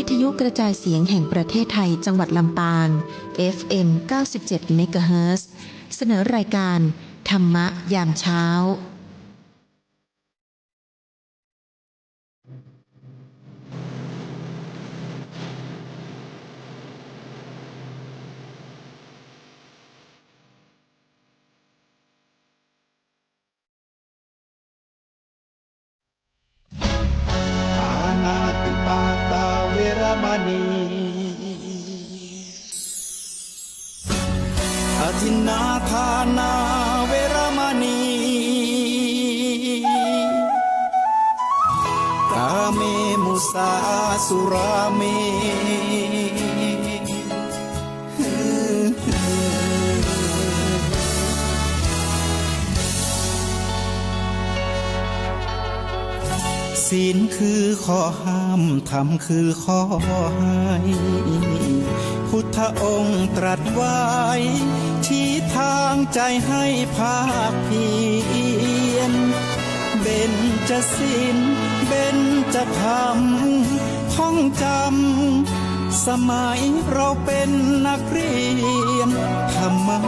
วิทยุกระจายเสียงแห่งประเทศไทยจังหวัดลำปาง FM 97 เมกะเฮิรตซ์เสนอรายการธรรมะยามเช้าอธินาทานาเวรมณีกาเมมุสาสุราเมศีลคือข้อห้ามธรรมคือข้อให้พุทธองค์ตรัสไว้ชี้ทางใจให้ภาคเพียรเบญจศีลเบญจธรรมท่องจำสมัยเราเป็นนักเรียนธรรมะ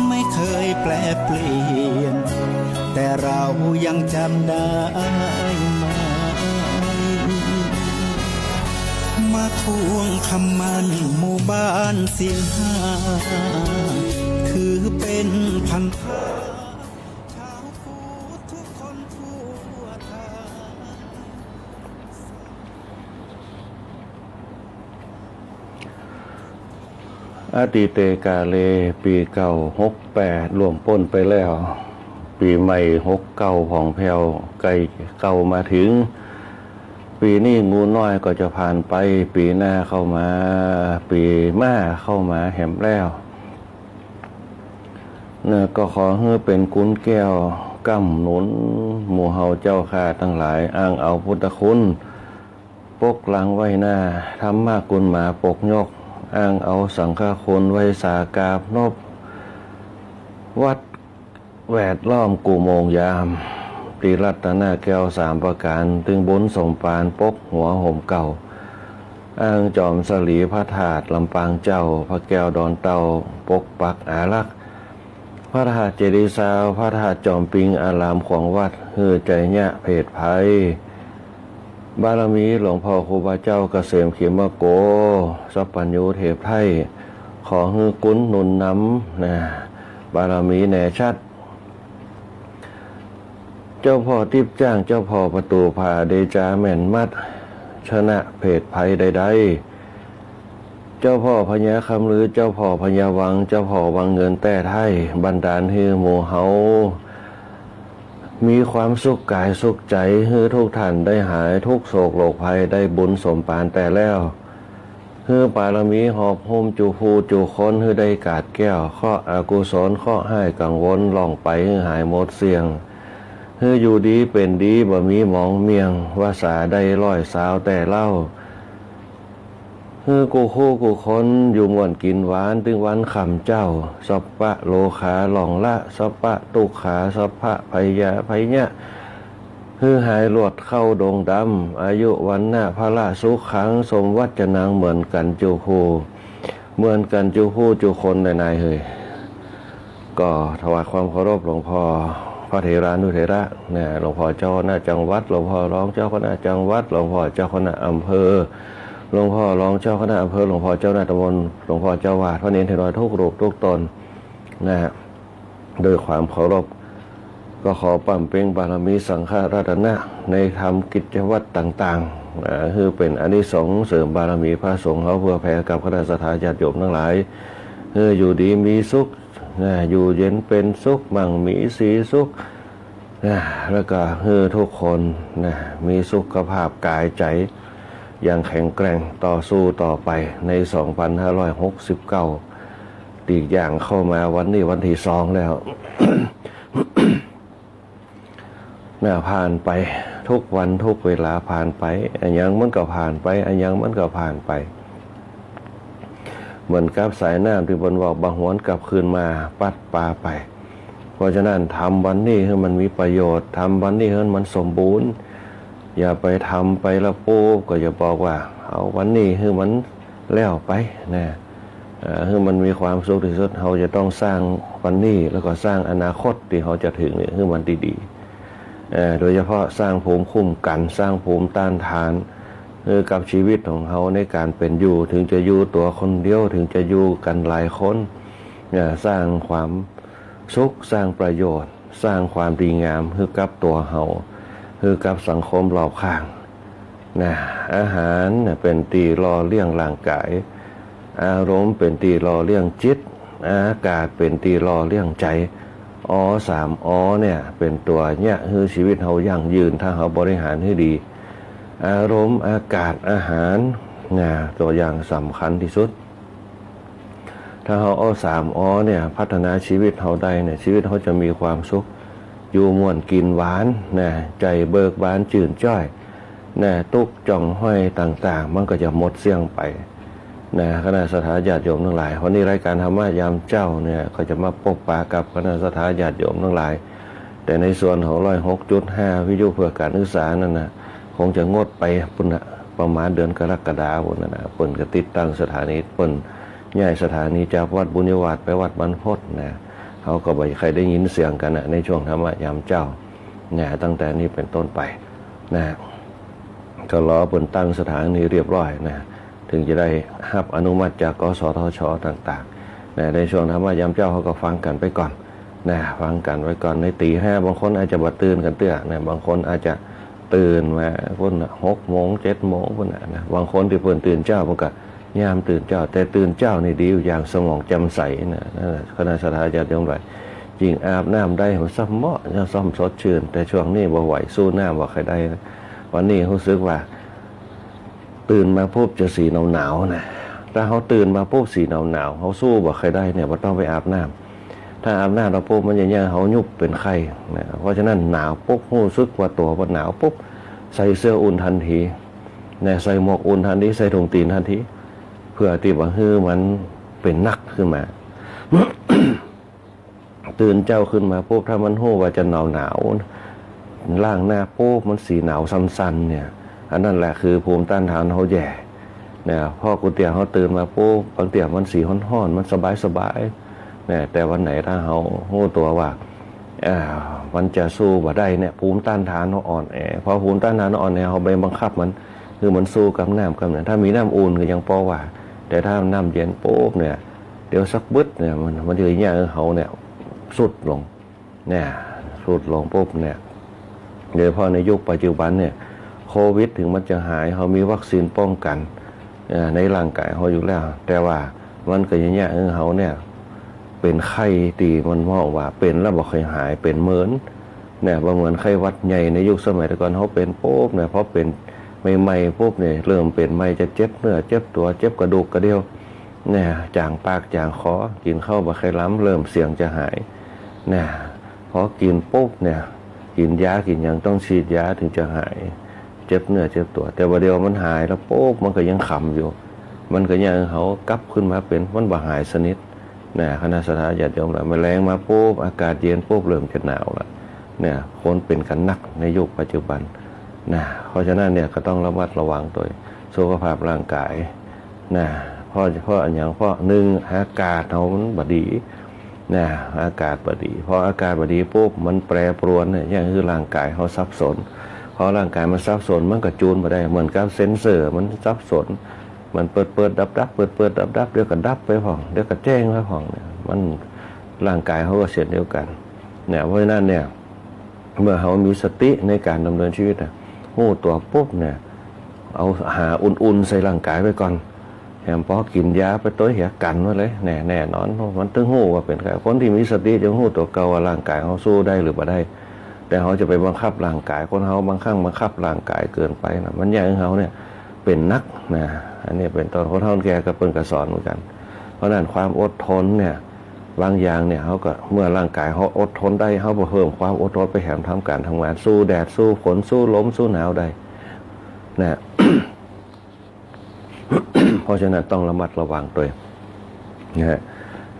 ไม่เคยแปรเปลี่ยนแต่เรายังจำได้มาทวงคำมันหมู่บ้านศีลห้าคือเป็นพันธะชาวพุทธทุกคนทั่วไทยอดีเตกาเลปีเก่า68รวมป้นไปแล้วปีใหม่69ของแผ่วไกลเก่ามาถึงปีนี้งูน้อยก็จะผ่านไปปีหน้าเข้ามาปีหน้าเข้ามาแหมแล้วเนี่ยก็ขอให้เป็นกุนแก้วกำหนุนหมู่เฮาเจ้าข้าทั้งหลายอ้างเอาพุทธคุณปกหลังไว้หน้าธรรมกุลหมาปกยกอ้างเอาสังฆคุณไว้สากาบนบวัดแวดล้อมกูโมงยามตีรัตนาแก้ว3ประการตึงบุญสมปานปกหัวห่มเก่าอ้างจอมสลีพระธาตุลำปางเจ้าพระแก้วดอนเต่าปกปักอารักษ์พระธาตุเจดีย์ซาวพระธาตุจอมปิงอารามของวัดฮือใจเนี่ยเพศภัยบารมีหลวงพ่อครูบาเจ้าเกษมเขมโกสัพพัญญูเทพไทยขอฮือกุนหนุนน้ำนะบารมีแน่ชัดเจ้าพ่อทิพย์จ้างเจ้าพ่อประตูผาเดจาแม่นมัดชนะเพศภัยใดๆเจ้าพ่อพญาคำลือเจ้าพ่อพญาวังเจ้าพ่อวังเงินแต่ไทยบันดาลให้หมู่เฮามีความสุขกายสุขใจให้ทุกท่านได้หายทุกโศกโรคภัยได้บุญสมปานแต่แล้วให้ปารมีหอบหุ้มจูภูจูค้นให้ได้กาดแก้วข้ออากุศลข้อให้กังวลล่องไปให้หายหมดเสี่ยงให้อยู่ดีเป็นดีบ่มีหมองเมียงวาสาได้ร้อยสาวแต่เล่าให้กูคู่กูคนอยู่ม่วนกินหวานถึงวันคำเจ้าสัพพะโลขาหล่องละสัพพะตุขาสัพพะภัยยะภัยเนี่ยให้หายหลวดเข้าดงดำอายุวันหน้าพระละสุขขังสมวัจนางเหมือนกันจูคูเหมือนกันจูคู่จูคนนายเฮยก็ถวายความเคารพหลวงพ่อพระเถรานุเถระเนี่ยหลวงพ่อเจ้าคณะจังหวัดหลวงพ่อรองเจ้าคณะจังหวัดหลวงพ่อเจ้าคณะอำเภอหลวงพ่อรองเจ้าคณะอำเภอหลวงพ่อเจ้าหน้าตำบลหลวงพ่อเจ้าวาดพระเนรเทวาทุกรูปทุกตนนะฮะโดยความเคารพก็ขอปั่มเป่งบารมีสังฆรัตนะในทำกิจวัตรต่างๆคือเป็นอานิสงส์เสริมบารมีพระสงฆ์เขาเพื่อแผ่กับคณะสัตยาญาติโยมทั้งหลายอยู่ดีมีสุขอยู่เย็นเป็นสุขมั่งมีสีสุขแล้วก็ทุกคนมีสุขภาพกายใจอย่างแข็งแกร่งต่อสู้ต่อไปใน 2569 ตีกอย่างเข้ามาวันนี้วันที่2แล้ว ผ่านไปทุกวันทุกเวลาผ่านไปอันยังมันก็ผ่านไปอันยังมันก็ผ่านไปเหมือนกับสายน้ำที่บนบอกบางหวนกลับคืนมาปัดปลาไปเพราะฉะนั้นทำวันนี้ให้มันมีประโยชน์ทำวันนี้ให้มันสมบูรณ์ อย่าไปทำไปแล้วปุ๊บก็อย่าบอกว่าเอาวันนี้คือมันแล้วไปนะคือมันมีความสุขที่สุดเราจะต้องสร้างวันนี้แล้วก็สร้างอนาคตที่เขาจะถึงเนี่ยคือมันดีๆโดยเฉพาะสร้างภูมิคุ้มกันสร้างภูมิต้านทานกับชีวิตของเขาในการเป็นอยู่ถึงจะอยู่ตัวคนเดียวถึงจะอยู่กันหลายคนสร้างความสุขสร้างประโยชน์สร้างความดีงามให้กับตัวเขาให้กับสังคมรอบข้างนะอาหารเป็นตีรอเลี้ยงร่างกายอารมณ์เป็นตีรอเลี้ยงจิตอากาศเป็นตีรอเลี้ยงใจ3 เนี่ยเป็นตัวเนี่ยคือชีวิตเรายั่งยืนถ้าเราบริหารให้ดีอารมณ์อากาศอาหารตัวอย่างสำคัญที่สุดถ้าเราเอา3 เนี่ยพัฒนาชีวิตเราได้เนี่ยชีวิตเขาจะมีความสุขอยู่ม่วนกินหวานนะใจเบิกบานจื่นจ้อยนะตุกจ่องห้อยต่างๆมันก็จะหมดเสี่ยงไปนะคณะสัตยาติโยมทั้งหลายวันนี้รายการธรรมะยามเจ้าเนี่ยก็จะมาพบปะกับคณะสัตยาติโยมทั้งหลายแต่ในส่วนของ106.5 วิทยุเพื่อการศึกษานั่นนะคงจะงดไปปุ่นประมาณเดือนกรกฎาคมนั่นนะปุ่นก็ติดตั้งสถานีปุ่นย้ายสถานีจากวัดบุญยวาสไปวัดบรรพตนะเขาก็บ่ใครได้ยินเสียงกันนะในช่วงธรรมะยามเจ้าเนี่ยตั้งแต่นี้เป็นต้นไปนะก็รอปุ่นตั้งสถานีเรียบร้อยนะถึงจะได้รับอนุมัติจากกสทชต่างๆนะในช่วงธรรมะยามเจ้าเขาก็ฟังกันไปก่อนนะฟังกันไว้ก่อนในตีห้าบางคนอาจจะบ่ตื่นกันเตื้อนะบางคนอาจจะตื่นมาพุ่น6 โมง 7 โมงพุ่นนะบางคนที่เพิ่นตื่นเจ้าเพิ่นก็ยามตื่นเจ้าแต่ตื่นเจ้านี่ดีอยู่อย่างสมองแจ่มใสนะคณะสัตยาติโยมหลายจริงอาบน้ำได้มันซ้ำเหมาะจะซ้ำสดชื่นแต่ช่วงนี้บ่ไหวสู้น้ำบ่ใครได้นะวันนี้รู้สึกว่าตื่นมาปุ๊บจะสีหนาวๆนะถ้าเขาตื่นมาปุ๊บสีหนาวเขาสู้บ่ใครได้เนี่ยว่าต้องไปอาบน้ำถ้าอาบน้ำเราปุ๊บมันจะเขายุบเป็นไข้นะเพราะฉะนั้นหนาวปุ๊บรู้สึกว่าตัวมันหนาวปุ๊บใส่เสื้ออุ่นทันทีนะใส่หมวกอุ่นทันทีใส่ถุงตีนทันทีเพื่อที่ว่ามันเป็นนักขึ้นมา ตื่นเจ้าขึ้นมาปุ๊บถ้ามันหู้ว่าจะหนาวล่างหน้าปุ๊บมันสีหนาวสั้นๆเนี่ยอันนั้นแหละคือภูมิต้านทานเขาแย่เนี่ยพ่อกูเตียเขาตื่นมาปุ๊บบางเตียมันสีห้อนๆมันสบายเนี่ยแต่วันไหนถ้าเขาหู้ตัวว่ามันจะสู้บ่ได้เนี่ยภูมิต้านทานเขาอ่อนแอพอภูมิต้านทานเขาอ่อนแอเขาไปบังคับมันคือมันสู้กับน้ำกับเนี่ยถ้ามีน้ำอุ่นก็ยังพอว่าแต่ถ้าน้ำเย็นปุ๊บเนี่ยเดี๋ยวสักบึ้ดเนี่ยมันจะอย่างเขาเนี่ยสุดลงเนี่ยสุดลงปุ๊บเนี่ยโดยเฉพาะในยุคปัจจุบันเนี่ยโควิดถึงมันจะหายเขามีวัคซีนป้องกันในร่างกายเขาอยู่แล้วแต่ว่ามันก็อย่างเขาเนี่ยเป็นไข้ตีมันมองว่าเป็นแล้วบอกเคยหายเป็นเหมือนเนี่ยเหมือนไข้หวัดใหญ่ในยุคสมัยแต่ก่อนเขาเป็นปุ๊บเนี่ยเพราะเป็นใหม่ๆปุ๊บเนี่ยเริ่มเป็นใหม่จะเจ็บเนื้อเจ็บตัวเจ็บกระดูกกระเดี่ยวเนี่ยจางปากจางคอกินข้าวบะไข่ล้ำเริ่มเสี่ยงจะหายเนี่ยพอกินปุ๊บเนี่ยกินยากินอย่างต้องฉีดยาถึงจะหายเจ็บเนื้อเจ็บตัวแต่ว่าเดียวมันหายแล้วปุ๊บมันก็ยังขำอยู่มันก็ยังเขากลับขึ้นมาเป็นมันบ่หายสนิทเนี่ยคณะสัตยาติโยมแมลงมาปุ๊บอากาศเย็นปุ๊บเริ่มจะหนาวแล้วเนี่ยคนเป็นกันนักในยุคปัจจุบันนะเพราะฉะนั้นเนี่ยก็ต้องระมัดระวังตัวสุขภาพร่างกายนะเพราะอย่างเพราะหนึ่งอากาศเขามันบดีนะอากาศบดีพออากาศบดีปุ๊บมันแปรปรวนเนี่ยอย่างคือร่างกายเขาซับซ้อนพอร่างกายมันซับซ้อนมันก็จูนมาได้เหมือนกับเซ็นเซอร์มันซับซ้อนมันเปิดดับเปิดดับเดี๋ยวก็ดับไปผ่องเดี๋ยวก็แจ้งไปผ่องเนี่ยมันร่างกายเขาก็เช่นเดียวกันเนี่ยเพราะฉะนั้นเนี่ยเมื่อเขามีสติในการดำเนินชีวิตหู้ตัวปุ๊บเนี่ยเอาหาอุ่นๆใส่ร่างกายไปก่อนแถมพอกินยาไปตัวเหี่ยกันไว้เลยแน่นอนมันตึงหู้ว่าเป็นคนที่มีสติจะหู้ตัวเก่าว่าร่างกายเขาสู้ได้หรือไม่ได้แต่เขาจะไปบังคับร่างกายคนเขาบางครั้งบังคับร่างกายเกินไปนะมันอย่างเขาเนี่ยเป็นนักนะอันนี้เป็นตอนคนเฒ่าแก่ก็เปิ้นก็สอนเหมือนกันเพราะนั้นความอดทนเนี่ยบางอย่างเนี่ยเขาก็เมื่อร่างกายเขาอดทนได้เขาเพิ่มความอดทนไปแถมทำการทำงานสู้แดดสู้ฝนสู้ลมสู้หนาวได้นะ เพราะฉะนั้นต้องระมัดระวังตัวนะฮะ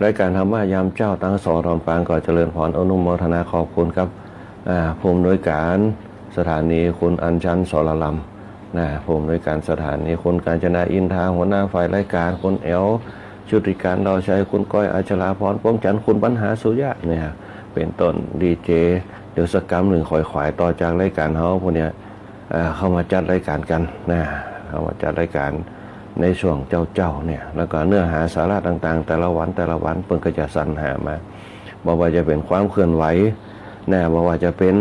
รายการธรรมะยามเจ้าตั้งสอนรอนฟังก่อเจริญพรอนุโมทนาขอบคุณครับผู้อำนวยการ สถานีคุณอัญชันสรลำนะผู้อำนวยการสถานีคุณกาญจนาอินทาหัวหน้าฝ่ายรายการคุณแอลชุติการดาวชัยคุณก้อยอัชราพรป้องจันทร์คุณปัญหาสุยะเนี่ยเป็นต้นดีเจเดี๋ยวสักกรรมหนึ่งขวายต่อจากรายการเขาพวกเนี้ยเข้ามาจัดรายการกันนะเข้ามาจัดรายการในช่วงเจ้าเนี่ยแล้วก็เนื้อหาสาระต่างๆแต่ละวันเพิ่นก็จะสรรหามาบอกว่าจะเป็นความเคลื่อนไหวนะบอกว่าจะเป็น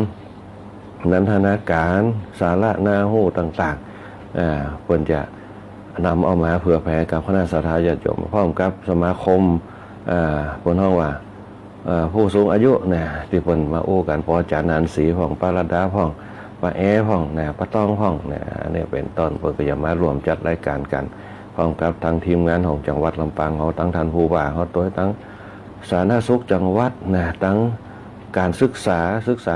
นันทนาการสาระนาหูต่างๆเพิ่นจะนำเอามาเผื่อแผ่กับคณะสัตยาญาติโยมพร้อมกับสมาคมเพิ่นฮ้องว่าผู้สูงอายุเนี่ยที่เพิ่นมาโอ้กันพออาจารย์นันศรีพ่องปาราดาพ่องป้าแอพ่องเนี่ยป้าต้องพ่องเนี่ยนี่เป็นต้นเพิ่นก็จะมารวมจัดรายการกันพร้อมกับทางทีมงานของจังหวัดลำปางเขาทั้งท่านผู้ว่าเขาตัวทั้งสาธารณสุขจังหวัดนะทั้งการศึกษา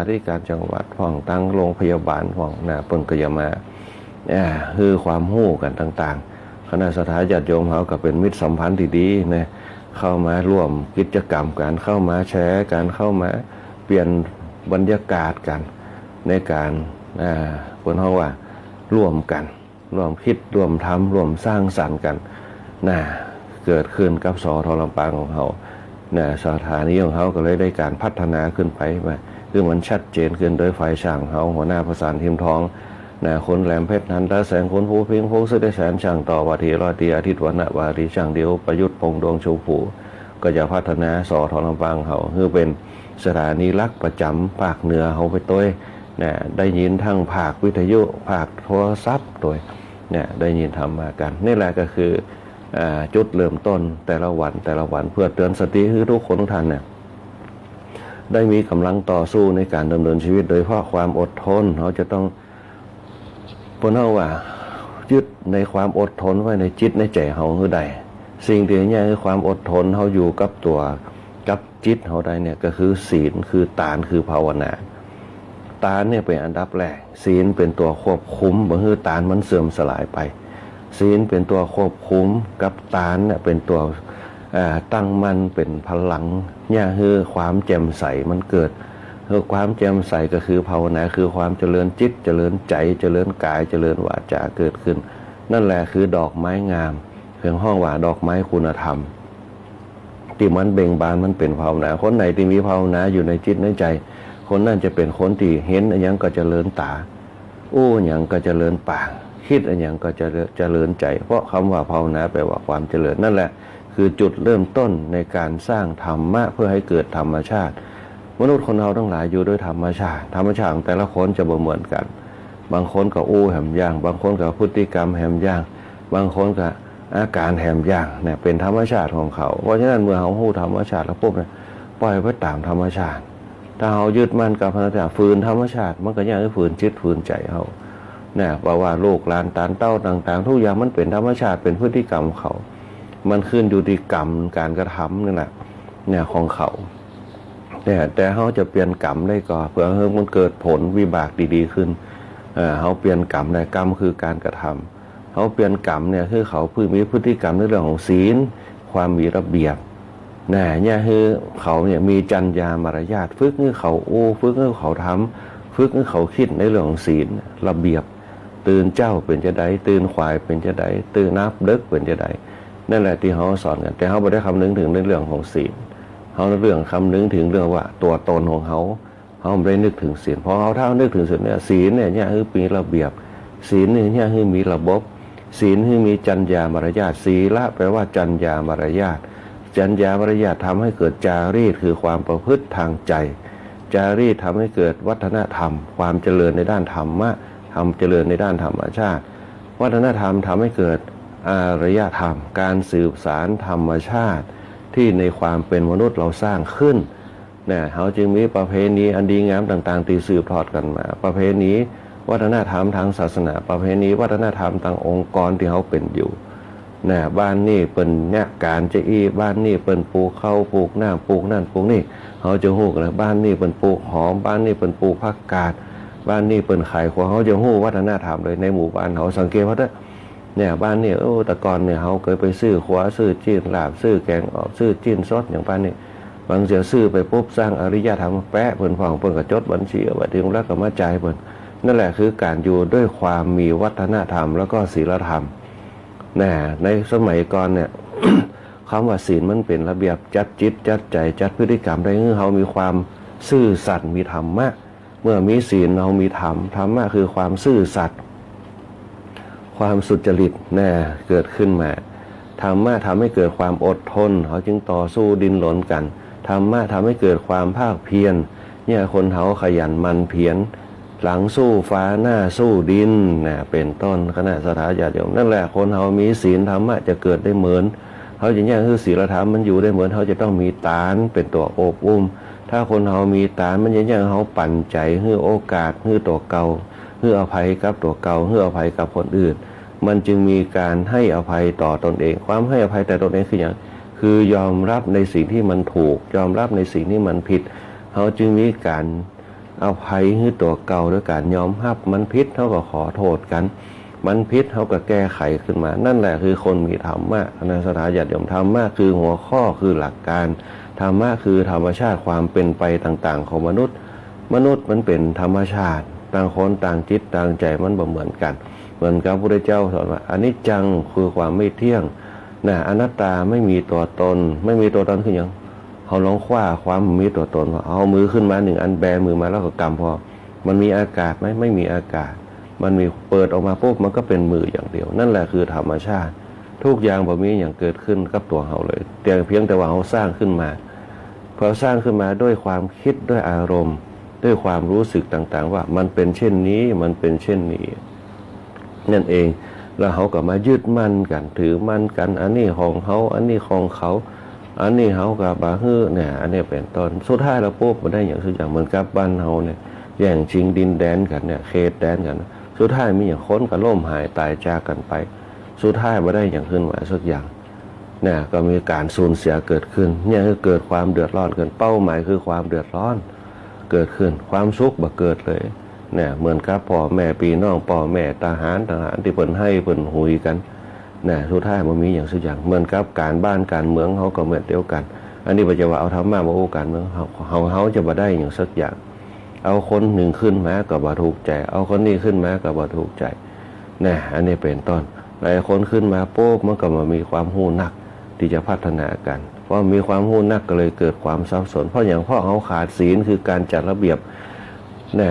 ที่การจังหวัดพ่องทั้งโรงพยาบาลพ่องนะเพิ่นก็จะมาคือความรู้กันต่างๆคณะสัตยาญาติโยมเขาก็เป็นมิตรสัมพันธ์ที่ดีนะเข้ามาร่วมกิจกรรมการเข้ามาแชร์การเข้ามาเปลี่ยนบรรยากาศกันในการคนเขาว่าร่วมกันร่วมคิดร่วมทำร่วมสร้างสรรค์กันเกิดขึ้นกับสทลำปางของเขาสถานีของเขาก็เลยได้การพัฒนาขึ้นไปคือมันชัดเจนขึ้นโดยฝ่ายช่างเขาหัวหน้าประสานทีมทองคนแหลมเพชรนันทแสงคนผู้พิงผู้สุดได้แสนช่างต่อวาทีรอตีอาทิตย์วันณวารีช่างเดียวประยุทธ์พงษ์ดวงชูผูก็จะพัฒนาสทลำปางเขาคือเป็นสถานีหลักประจำภาคเหนือเขาไปตัวได้ยินทั้งภาควิทยุภาคโทรศัพท์โดยได้ยินทำมากันนี่แหละก็คือจุดเริ่มต้นแต่ละวันเพื่อเตือนสติให้ทุกคนทุกท่านได้มีกำลังต่อสู้ในการดำเนินชีวิตโดยเพราะความอดทนเขาจะต้องพวกเราว่ายึดในความอดทนไว้ในจิตในใจเขาคือใดสิ่งที่เนี่ยคือความอดทนเขาอยู่กับตัวกับจิตเขาได้เนี่ยก็คือศีลคือตานคือภาวนาตานเนี่ยเป็นอันดับแรกศีลเป็นตัวควบคุมบ่คือตานมันเสื่อมสลายไปศีลเป็นตัวควบคุมกับตานเนี่ยเป็นตัวตั้งมั่นเป็นพลังเนี่ยคือความแจ่มใสมันเกิดคือความแจ่มใสก็คือภาวนาคือความเจริญจิตเจริญใจเจริญกายเจริญวาจาเกิดขึ้นนั่นแหละคือดอกไม้งามเพียงห้องว่าดอกไม้คุณธรรมที่มันเบ่งบานมันเป็นภาวนาคนไหนที่มีภาวนาอยู่ในจิตในใจคนนั่นจะเป็นคนที่เห็นอย่างก็เจริญตาอู้อย่างก็เจริญปากคิดอย่างก็จะเจริญใจเพราะคำว่าภาวนาแปลว่าความเจริญนั่นแหละคือจุดเริ่มต้นในการสร้างธรรมะเพื่อให้เกิดธรรมชาติมนุษย์คนเราทั้งหลายอยู่ด้วยธรรมชาติของแต่ละคนจะบ่เหมือนกันบางคนก็อู้แหมย่างบางคนก็พฤติกรรมแหมย่างบางคนก็อาการแหมย่างเนี่ยเป็นธรรมชาติของเขาเพราะฉะนั้นเมื่อเขาฮู้ธรรมชาติแล้วปุ๊บเนี่ยปล่อยไปตามธรรมชาติถ้าเขายึดมั่นกับธรรมชาติฝืนธรรมชาติมันก็ยังฝืนจิตฝืนใจเขาเพราะว่าโลกลานตานเต้าต่างๆทุกอย่างมันเป็นธรรมชาติเป็นพฤติกรรมเขามันขึ้นอยู่ที่กรรมการกระทำนี่แหละของเขาแต่เขาจะเปลี่ยนกรรมได้ก่อนเพื่อให้มันเกิดผลวิบากดีๆขึ้นเขาเปลี่ยนกรรมกรรมคือการกระทำเขาเปลี่ยนกรรมเนี่ยคือเขามีพฤติกรรมในเรื่องของศีลความมีระเบียบเนี่ยคือเขาเนี่ยมีจรรยามารยาทฝึกให้เขาฝึกให้เขาทำฝึกให้เขาคิดในเรื่องของศีลระเบียบตื่นเจ้าเป็นจะใดตื่นควายเป็นจะใดตื่นนับเด็กเป็นจะใดนั่นแหละที่เขาสอนกันแต่เขาไม่ได้คำนึงถึงในเรื่องของศีลเขาเรื่องคำนึงถึงเรื่องว่าตัวตนของเขาไม่ได้นึกถึงศีลเพราะเขาถ้านึกถึงศีลเนี่ยศีลเนี่ยคือมีระเบียบศีลเนี่ยคือมีระบบศีลคือมีจรรยามารยาทศีละแปลว่าจรรยามารยาทจรรยามารยาททำให้เกิดจารีตคือความประพฤติทางใจจารีตทำให้เกิดวัฒนธรรมความเจริญในด้านธรรมะทำเจริญในด้านธรรมชาติวัฒนธรรมทำให้เกิดอารยธรรมการสืบสารธรรมชาติที่ในความเป็นมนุษย์เราสร้างขึ้นเขาจึงมีประเพณีอันดีงามต่างๆที่สืบทอดกันมาประเพณีวัฒนธรรมทางศาสนาประเพณีวัฒนธรรมทางองค์กรที่เขาเป็นอยู่บ้านนี่เป็นเนี่ยการจะบ้านนี่เป็นปลูกข้าวปลูกหน้าปลูกนั่นปลูกนี่เขาจะฮู้กันบ้านนี่เป็นปลูกหอมบ้านนี่เป็นปลูกผักกาดบ้านนี่เป็นไข่ของเขาจะฮู้วัฒนธรรมเลยในหมู่บ้านเขาสังเกตว่าบ้านนี่แต่ก่อนเนี่ยเขาเคยไปซื้อขวาซื้อจีนลาบซื้อแกงออกซื้อจีนซดอย่างบ้านนี่บางเสียซื้อไปปุ๊บสร้างอริยธรรมแปะเพิ่นฟังเพิ่นก็จดบัญชีเอาไว้ถึงแล้วก็มาจ่ายเพิ่น นั่นแหละคือการอยู่ด้วยความมีวัฒนธรรมแล้วก็ศีลธรรมในสมัยก่อนเนี่ย คำว่าศีลมันเป็นระเบียบจัดจิตจัดใจจัดพฤติกรรมได้คือเขามีความซื่อสัตย์มีธรรมะเมื่อมีศีลเรามีธรรมธรรมะคือความซื่อสัตย์ความสุจริตเกิดขึ้นมาธรรมะทำให้เกิดความอดทนเขาจึงต่อสู้ดิ้นรนกันธรรมะทำให้เกิดความภาคเพียรเนี่ยคนเขาขยันมันเพียรหลังสู้ฟ้าหน้าสู้ดินเป็นต้นคณะสถาญาติโยมนั่นแหละคนเขามีศีลธรรมะจะเกิดได้เหมือนเขาจะแยกคือศีลธรรมมันอยู่ได้เหมือนเขาจะต้องมีตานเป็นตัวโอบอุ้มถ้าคนเขามีตานมันจะแยกเขาปั่นใจให้โอกาสให้ตัวเก่าให้อภัยกับตัวเก่าให้อภัยกับคนอื่นมันจึงมีการให้อภัยต่อตนเองความให้อภัยแต่ตนเองคืออย่างคือยอมรับในสิ่งที่มันถูกยอมรับในสิ่งที่มันผิดเขาจึงมีการอภัยให้ตัวเก่าด้วยการยอมรับมันผิดเขาก็ขอโทษกันมันผิดเขาก็แก้ไขขึ้นมานั่นแหละคือคนมีธรรมะคณะสถาญาติโยมธรรมะคือหัวข้อคือหลักการธรรมะคือธรรมชาติความเป็นไปต่างๆของมนุษย์มันเป็นธรรมชาติต่างคนต่างจิตต่างใจมันบ่เหมือนกันเหมือนกับพระพุทธเจ้าสอนว่าอนิจจังคือความไม่เที่ยงอนัตตาไม่มีตัวตนไม่มีตัวตนคืออย่างเขาลองคว้าความมีตัวตนว่าเอามือขึ้นมาหนึ่งอันแบมือมาแล้วก็กำพอมันมีอากาศไหมไม่มีอากาศมันมีเปิดออกมาปุ๊บมันก็เป็นมืออย่างเดียวนั่นแหละคือธรรมชาติทุกอย่างบ่มีอย่างเกิดขึ้นกับตัวเขาเลยแต่เพียงแต่ว่าเขาสร้างขึ้นมาพอสร้างขึ้นมาด้วยความคิดด้วยอารมณ์ด้วยความรู้สึกต่างๆว่ามันเป็นเช่นนี้มันเป็นเช่นนี้นั่นเองแล้วเขาก็มายึดมั่นกันถือมั่นกันอันนี้ของเขาอันนี้ของเขาอันนี้เขากับบาฮื้ออันนี้เป็นต้นสุดท้ายเราปุ๊บมาได้อย่างสุดอย่างเหมือนกับบ้านเขาแย่งชิงดินแดนกันเขตแดนกันสุดท้ายมีอย่างค้นกับล่มหายตายจากกันไปสุดท้ายมาได้อย่างขึ้นมาสักอย่างก็มีการสูญเสียเกิดขึ้นคือเกิดความเดือดร้อนเกินเป้าหมายคือความเดือดร้อนเกิดขึ้นความสุขบ่เกิดเลยเหมือนกับพ่อแม่พี่น้องพ่อแม่ทหารที่เพิ่นให้เพิ่นหุยกันสุดท้ายมันมีอย่างสักอย่างเหมือนกับการบ้านการเมืองเขาก็เหมือนเดียวกันอันนี้ปัจจุบันเอาธรรมะมาโอ้การเมืองเขาจะมาได้อย่างสักอย่างเอาคนหนึ่งขึ้นมาก็บ่ถูกใจเอาคนนี้ขึ้นมาก็บ่ถูกใจอันนี้เป็นต้นหลายคนขึ้นมาปุ๊บมันก็มามีความหู้นักที่จะพัฒนากันเพราะมีความหู้นักก็เลยเกิดความสับสนเพราะอย่างพ่อเขาขาดศีลคือการจัดระเบียบ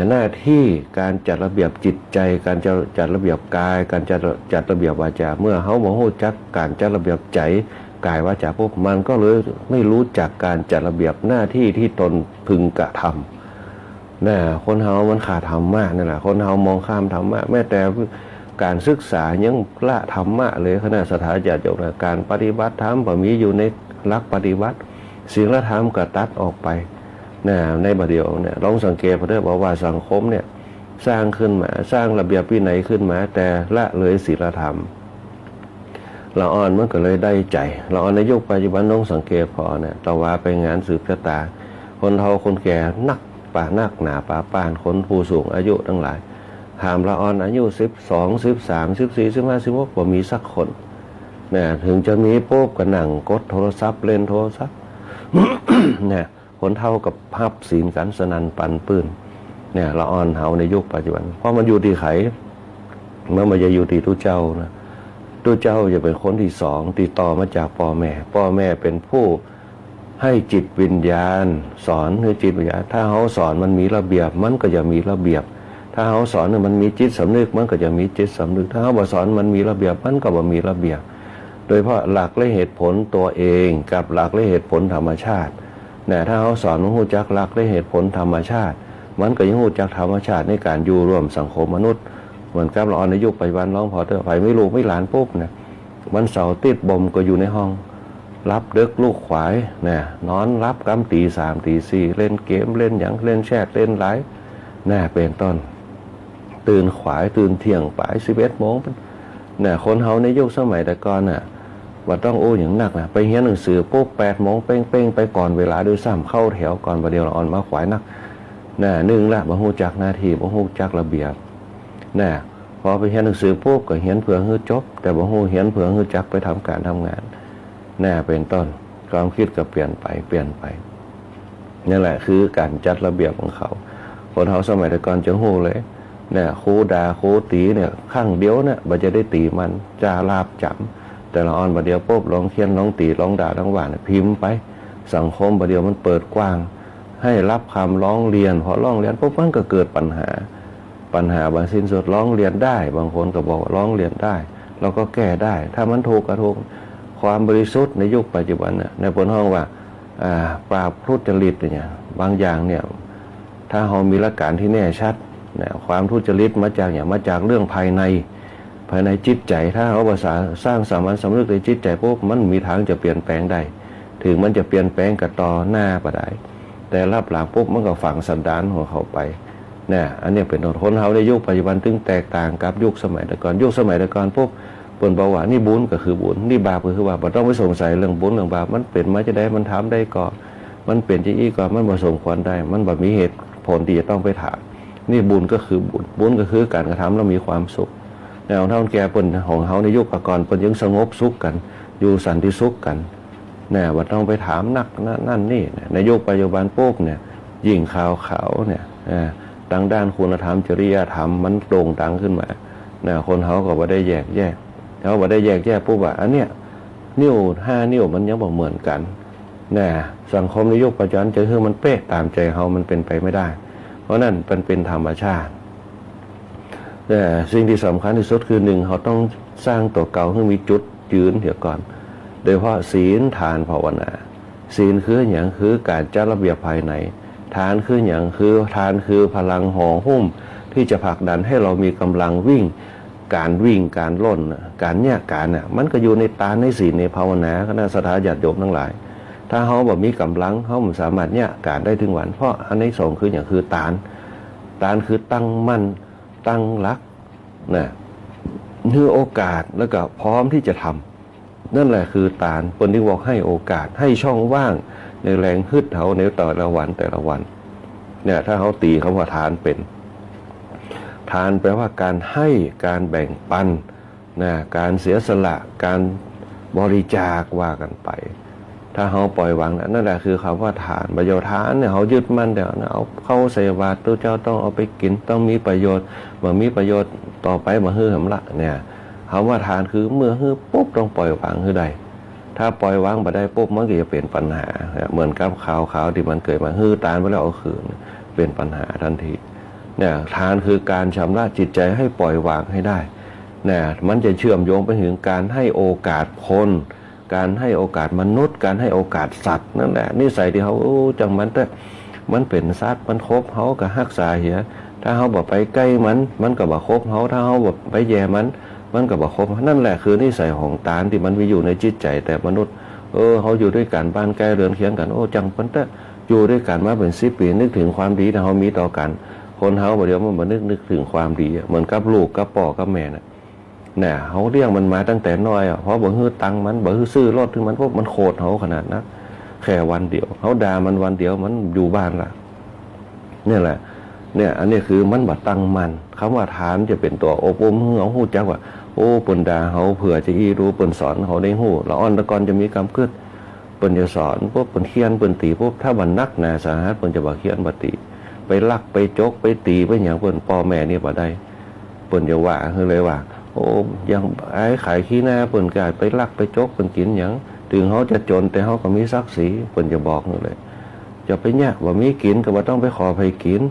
หน้าที่การจัดระเบียบจิตใจการจัดระเบียบกายการจัดระเบียบวาจาเมื่อเขาบ่ฮู้จักการจัดระเบียบใจกายวาจาปุ๊บมันก็เลยไม่รู้จักการจัดระเบียบหน้าที่ที่ตนพึงกระทำคนเฮามันขาดธรรมะนั่นแหละคนเฮามองข้ามธรรมะแม้แต่การศึกษายังละธรรมะเลยคณะสถาญาติโยมการปฏิบัติธรรมบ่มีอยู่ในหลักปฏิบัติศีลธรรมก็ตัดออกไปในบัดเดียวลองสังเกตเถอะบอกว่าสังคมสร้างขึ้นมาสร้างระเบียบวินัยขึ้นมาแต่ละเลยศีลธรรมละอ่อนมันก็เลยได้ใจละอ่อนในยุคปัจจุบันลองสังเกตพอตะว่าไปงานสืบชะตาคนเฒ่าคนแก่นักป่านักหนาป่าป้านคนผู้สูงอายุทั้งหลายถามละอ่อนอายุ12 13 14 15 16บ่มีสักคนถึงจะมีปุ๊บก็นั่งกดโทรศัพท์เล่นโทรศัพท์ คนเท่ากับภาพศีลกันสนันปันปื้นละอ่อนเฮาในยุคปัจจุบันเพราะมันอยู่ที่ไขมันจะอยู่ที่ตู้เจ้าตู้เจ้าจะเป็นคนที่สองติดต่อมาจากพ่อแม่เป็นผู้ให้จิตวิญญาณสอนให้จิตวิญญาณถ้าเขาสอนมันมีระเบียบมันก็จะมีระเบียบถ้าเขาสอนมันมีจิตสำนึกมันก็จะมีจิตสำนึกถ้าเขาบ่สอนมันมีระเบียบมันก็บ่มีระเบียบโดยเพราะหลักและเหตุผลตัวเองกับหลักและเหตุผลธรรมชาติถ้าเขาสอนมันรู้จักหลักและเหตุผลธรรมชาติมันก็ยังรู้จักธรรมชาติในการอยู่ร่วมสังคมมนุษย์เหมือนกับเราในยุคปัจจุบันร้องพอเถอะไปไม่รู้ไม่หลานปุ๊บวันเสาร์ติดบ่มก็อยู่ในห้องรับดึกลูกขวายนอนรับกำตี 3 ตี 4เล่นเกมเล่นอย่างเล่นแชทเล่นไลฟ์เป็นต้นตื่นขวายตื่นเที่ยงป่าย11 โมงคนเฮาในยุคสมัยแต่ก่อนว่าต้องโอ้อย่างหนักไปเรียนหนังสือปุ๊บ8 โมงเป้งไปก่อนเวลาด้วยซ้ำเข้าแถวก่อนประเดี๋ยวเราอ่อนมาขวายนักหนึ่งละบ่ฮู้จักหน้าที่บ่ฮู้จักระเบียบพอไปเรียนหนังสือปุ๊บก็เรียนเพื่อให้จบแต่บ่ฮู้เรียนเพื่อให้จักไปทำการทำงานเป็นต้นความคิดก็เปลี่ยนไปนี่แหละคือการจัดระเบียบของเขาคนเฮาสมัยแต่ก่อนจะฮู้เลย เนี่ยครูด่าครูตีเนี่ยข้างเดียวเนี่ยมันจะได้ตีมันจะลาบจำแต่ละออนประเดี๋ยวปุ๊บร้องเคียนร้องตีร้องด่าร้องว่าเนี่ยพิมพ์ไปสังคมประเดี๋ยวมันเปิดกว้างให้รับคำร้องเรียนพอร้องเรียนปุ๊บมันก็เกิดปัญหาบางสิ้นสุดร้องเรียนได้บางคนก็บอกว่าร้องเรียนได้เราก็แก้ได้ถ้ามันถูกก็ถูกความบริสุทธิ์ในยุคปัจจุบันเนี่ยในบนห้องว่าปราบทุจริตเนี่ยบางอย่างเนี่ยถ้าเรามีหลักการที่แน่ชัดเนี่ยความทุจริตมาจากเรื่องภายในจิตใจถ้าเราภาษาสร้างสามัญสำนึกในจิตใจปุ๊บมันมีทางจะเปลี่ยนแปลงได้ถึงมันจะเปลี่ยนแปลงกับต่อหน้าก็ได้แต่รับหลังปุ๊บมันก็ฝังสันดานของเขาไปเนี่ยอันนี้เป็นคนเขาในยุคปัจจุบันตึงแตกต่างกับยุคสมัยแต่ก่อนยุคสมัยแต่ก่อนปุ๊บเปิ่นบอกว่านี่บุญก็คือบุญนี่บาปก็คือว่าบ่ต้องไปสงสัยเรื่องบุญเรื่องบาปมันเป็นมาจะได้มันทำได้ก่อนมันเป็นจะอีก่อนมันบ่สมควรได้มันบ่มีเหตุผลที่จะต้องไปถามนี่บุญก็คือบุญก็คือการกระทำแล้วมีความสุขแนวเท่าแก่เปิ่นของเขาในยุคก่อนเปิ่นยังสงบสุขกันอยู่สันติสุขกันเนี่ยบ่ต้องไปถามนักนั่นนี่ในยุคปัจจุบันปุ๊บเนี่ยยิ่งข่าวเขาเนี่ยทางด้านคุณธรรมจริยธรรมมันโด่งดังขึ้นมาเนี่ยคนเขาก็บ่ได้แยกแยะเขาบ่ได้แยกแยะปุ๊บว่าอันเนี้ยนิ้ว5 นิ้วมันยังบ่เหมือนกันเนี่ยสังคมในยุคปัจจุบันจะคือมันเป๊ะตามใจเขามันเป็นไปไม่ได้เพราะนั่นเป็นธรรมชาติแต่สิ่งที่สำคัญที่สุดคือ1เขาต้องสร้างตัวเก่าให้มีจุดยืนเดี๋ยวก่อนโดยเฉพาะศีลทานภาวนาศีลคืออย่างคือการจัดระเบียบภายในทานคืออย่างคือทานคือพลังห่อหุ้มที่จะผลักดันให้เรามีกำลังวิ่งการล่นการเนี่ยการเนี่ยมันก็อยู่ในทานในศีลในภาวนาคณะสัตยาติโยมทั้งหลายถ้าเขาแบบมีกำลังเขาไม่สามารถเนี่ยการได้ถึงวันเพราะอันที่2คืออย่างคือทานคือตั้งมั่นตั้งรักนะคือโอกาสแล้วก็พร้อมที่จะทำนั่นแหละคือทานคนที่บอกให้โอกาสให้ช่องว่างในแรงฮึดเขาในแต่ละวันเนี่ยถ้าเขาตีเขาว่าทานเป็นทานแปลว่าการให้การแบ่งปันนะการเสียสละการบริจาคว่ากันไปถ้าเขาปล่อยวางนั่นแหละคือคำว่าทานประโยชน์ทานเนี่ยเขายึดมั่นเดี๋ยวเอาเข้าใส่บาตรตัวเจ้าต้องเอาไปกินต้องมีประโยชน์เมื่อมีประโยชน์ต่อไปมาฮื้อหำละเนี่ยคำว่าทานคือเมื่อฮื้อปุ๊บต้องปล่อยวางฮื้อใดถ้าปล่อยวางมาได้ปุ๊บมันก็จะเป็นปัญหาเหมือนกับข่าวที่มันเกิดมาฮื้อตานไปแล้วเอาคืนเป็นปัญหาทันทีเนี่ยทานคือการชำระจิตใจให้ปล่อยวางให้ได้เนี่ยมันจะเชื่อมโยงไปถึงการให้โอกาสคนการให้โอกาสมนุษย์การให้โอกาสสัตว์นั่นแหละนิสัยที่เขาจังมันเป็นสัตว์มันคบเขากับรักษาเหี้ยถ้าเขาบอกไปใกล้มันก็บอกคบเขาถ้าเขาบอกไปแย่มันก็บอกคบนั่นแหละคือนิสัยของตานที่มันมีอยู่ในจิตใจแต่มนุษย์เขาอยู่ด้วยกันบ้านใกล้เรือนเคียงกันจังอยู่ด้วยกันมาเป็น10 ปีนึกถึงความดีที่เขามีต่อกันคนเขาบอกเดี๋ยวมันนึกถึงความดีเหมือนกับลูกกับพ่อกับแม่เนี่ยเขาเลี้ยงมันมาตั้งแต่น้อยเพราะบ่ฮื้อตังมันบ่ฮื้อซื้อรถถึงมันพวกมันโคตรเขาขนาดนั้นแค่วันเดียวเขาด่ามันวันเดียวมันอยู่บ้านละเนี่ยแหละเนี่ยอันนี้คือมันบ่ตั้งมันคำว่าทานจะเป็นตัวอบรมให้เขาฮู้จักว่าเปิ้นด่าเขาเผื่อจะรู้เปิ้นสอนเขาได้ฮู้ละอ่อนตะกอนจะมีกรรมเกิดเปิ้นจะสอนพวกเปิ้นเคียนเปิ้นตีพวกถ้ามันนักหนาสาหัสเปิ้นจะบ่เคียนบ่ตีไปลักไปจกไปตีไปหยังเปิ้นพ่อแม่นี่บ่ได้เปิ้นจะว่าคือเลยว่ายังไอ้ขายขี้หน้าเปิ้นกายไปลักไปจกเปิ้นกินหยังถึงเขาจะจนแต่เขาก็มีศักดิ์ศรีเปิ้นจะบอกเลยจะไปยากว่ามีกินก็บ่ต้องไปขอให้กิน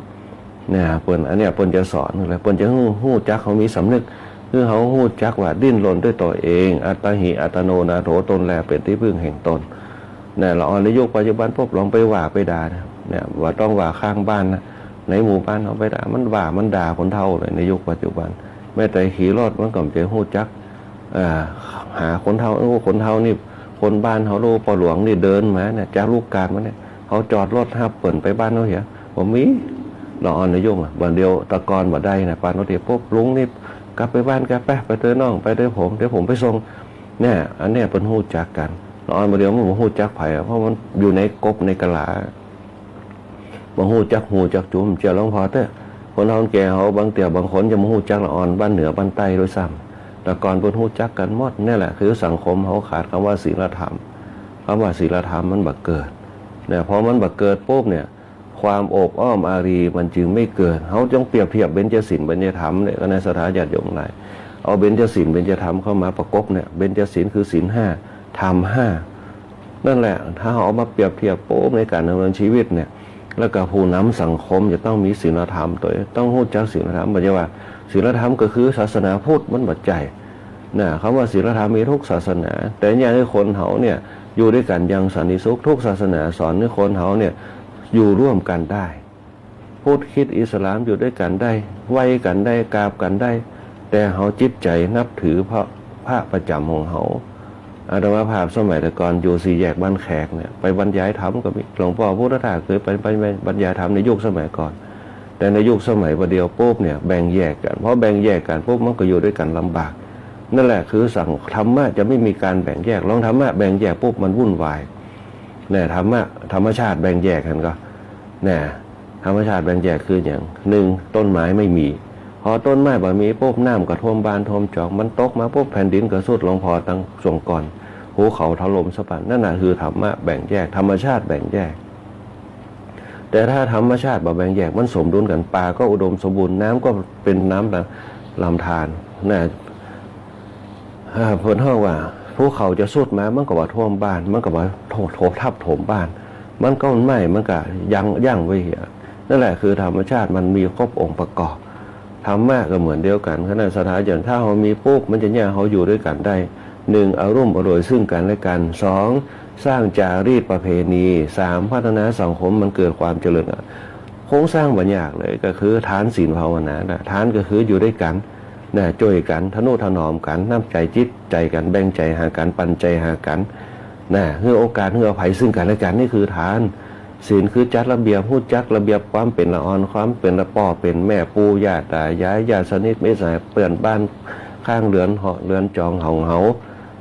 เนี่ยเปิ้นอันเนี้ยเปิ้นจะสอนเลยเปิ้นจะฮู้จักเขามีสำนึกคือเขาฮู้จักว่าดิ้นรนด้วยตัวเองอัตตหิอัตโนนาโถตนแลเป็นที่พึ่งแห่งตนเนี่ยเราในยุคปัจจุบันพวกลองไปว่าไปด่าเนี่ยว่าต้องว่าข้างบ้านนะในหมู่บ้านเขาไปด่ามันว่ามันด่าคนเฒ่าเลยในยุคปัจจุบันแม้แต่ขี่รถมันก็จะฮู้จักหาคนเฒ่าคนเฒ่านี่คนบ้านเขาโลปอหลวงนี่เดินมาเนี่ยจากลูกการมาเนี่ยเขาจอดรถห้าเปิ่นไปบ้านเขาเหี้ยผมมีเราอ่อนในยุ่งวันเดียวตะกอนบ่ได้นะปานเขาเดี๋ยวปุ๊บลุงนี่กลับไปบ้านแกไปเจอน้องไปเจอผมเดี๋ยวผมไปส่งเนี่ยอันเนี้ยเป็นฮู้จักกันเราอ่อนมาเดียวมันฮู้จักไผ่เพราะมันอยู่ในกบในกะลาบ่ฮู้จักจุ่มเจ้าหลวงพ่อเต้คนเฒ่าแก่เขาบางเตี่ยบางคนจะมาฮู้จักละอ่อนบ้านเหนือบ้านใต้ด้วยซ้ำแต่ก่อนเพิ่นฮู้จักกันหมดนี่แหละคือสังคมเขาขาดคำว่าศีลธรรมคำว่าศีลธรรมมันบ่เกิดเนี่ยพอมันบ่เกิดปุ๊บเนี่ยค ความโอบอ้อมอารีมันจึงไม่เกิดเขาจงเปรียบเทียบเบญจศีลเบญจธรรมเนี่ยก็ในสถาญาติโยมหลายเอาเบญจศีลเบญจธรรมเข้ามาประกบเนี่ยเบญจศีลคือศีลห้าธรรมห้านั่นแหละถ้าเอามาเปรียบเทียบโป๊ในการดำเนินชีวิตเนี่ยแล้วก็ผู้นำสังคมจะต้องมีศีลธรรมตัวต้องรู้จักศีลธรรมบอกว่าศีลธรรมก็คือศาสนาพุทธมันบัดใจนะคำว่าศีลธรรมมีทุกศาสนาแต่อย่างที่คนเขาเนี่ยอยู่ด้วยกันยังสันติสุขทุกศาสนาสอนให้คนเขาเนี่ยอยู่ร่วมกันได้พุทธคริสต์อิสลามอยู่ด้วยกันได้ไหว้กันได้กราบกันได้แต่เขาจิตใจนับถือพระประจำของเขาอาตมาภาพสมัยแต่ก่อนอยู่สี่แยกบ้านแขกเนี่ยไปบรรยายธรรมก็มีหลวงพ่อพุทธทาสเคยไปบรรยายธรรมในยุคสมัยก่อนแต่ในยุคสมัยประเดียวปุ๊บเนี่ยแบ่งแยกกันเพราะแบ่งแยกกันปุ๊บมันก็อยู่ด้วยกันลำบากนั่นแหละคือสั่งธรรมะจะไม่มีการแบ่งแยกลองธรรมะแบ่งแยกปุ๊บมันวุ่นวายเนี่ยธรรมชาติแบ่งแยกกันก็เนี่ยธรรมชาติแบ่งแยกคืออย่างหนึ่งต้นไม้ไม่มีพอต้นไม้บ่มีปุ๊บน้ำก็ท่วมบ้านท่วมจอกมันตกมาปุ๊บแผ่นดินก็สุดลงพอตั้งส่งก่อนภูเขาถล่มสะพานนั่นน่ะคือธรรมะแบ่งแยกธรรมชาติแบ่งแยกแต่ถ้าธรรมชาติบ่แบ่งแยกมันสมดุลกันป่าก็อุดมสมบูรณ์น้ำก็เป็นน้ำลำธารน่ะเพิ่นเฮาว่าภูเขาจะสุดมามันก็ว่าท่วมบ้านมันก็ว่าโถทับถมบ้านมันก็ไม่มันก็ยั่งไว้เหี้ยนั่นแหละคือธรรมชาติมันมีครบองค์ประกอบธรรมะก็เหมือนเดียวกันขณะสถานอย่างถ้าเขามีปุ๊บมันจะแยกเขาอยู่ด้วยกันได้หนึ่งอารมณ์อร่อยซึ่งกันและกันสองสร้างจารีตประเพณีสามพัฒนาสังคมมันเกิดความเจริญโครงสร้างบรรยากเลยก็คือทานศีลภาวนาทานก็คืออยู่ด้วยกันนะช่วยกันทนุถนอมกันน้ำใจจิตใจกันแบ่งใจหากันปันใจหากันนะเพื่อโอกาสเพื่ออภัยซึ่งกันและกันนี่คือทานศีลคือจัดระเบียบพูดจักระเบียบความเป็นละอ่อนความเป็นละป่อเป็นแม่ปู่ย่าตายายญาติสนิทมิตรสหายเปื่อนบ้านข้างเรือนเหาะเรือนจองเฮา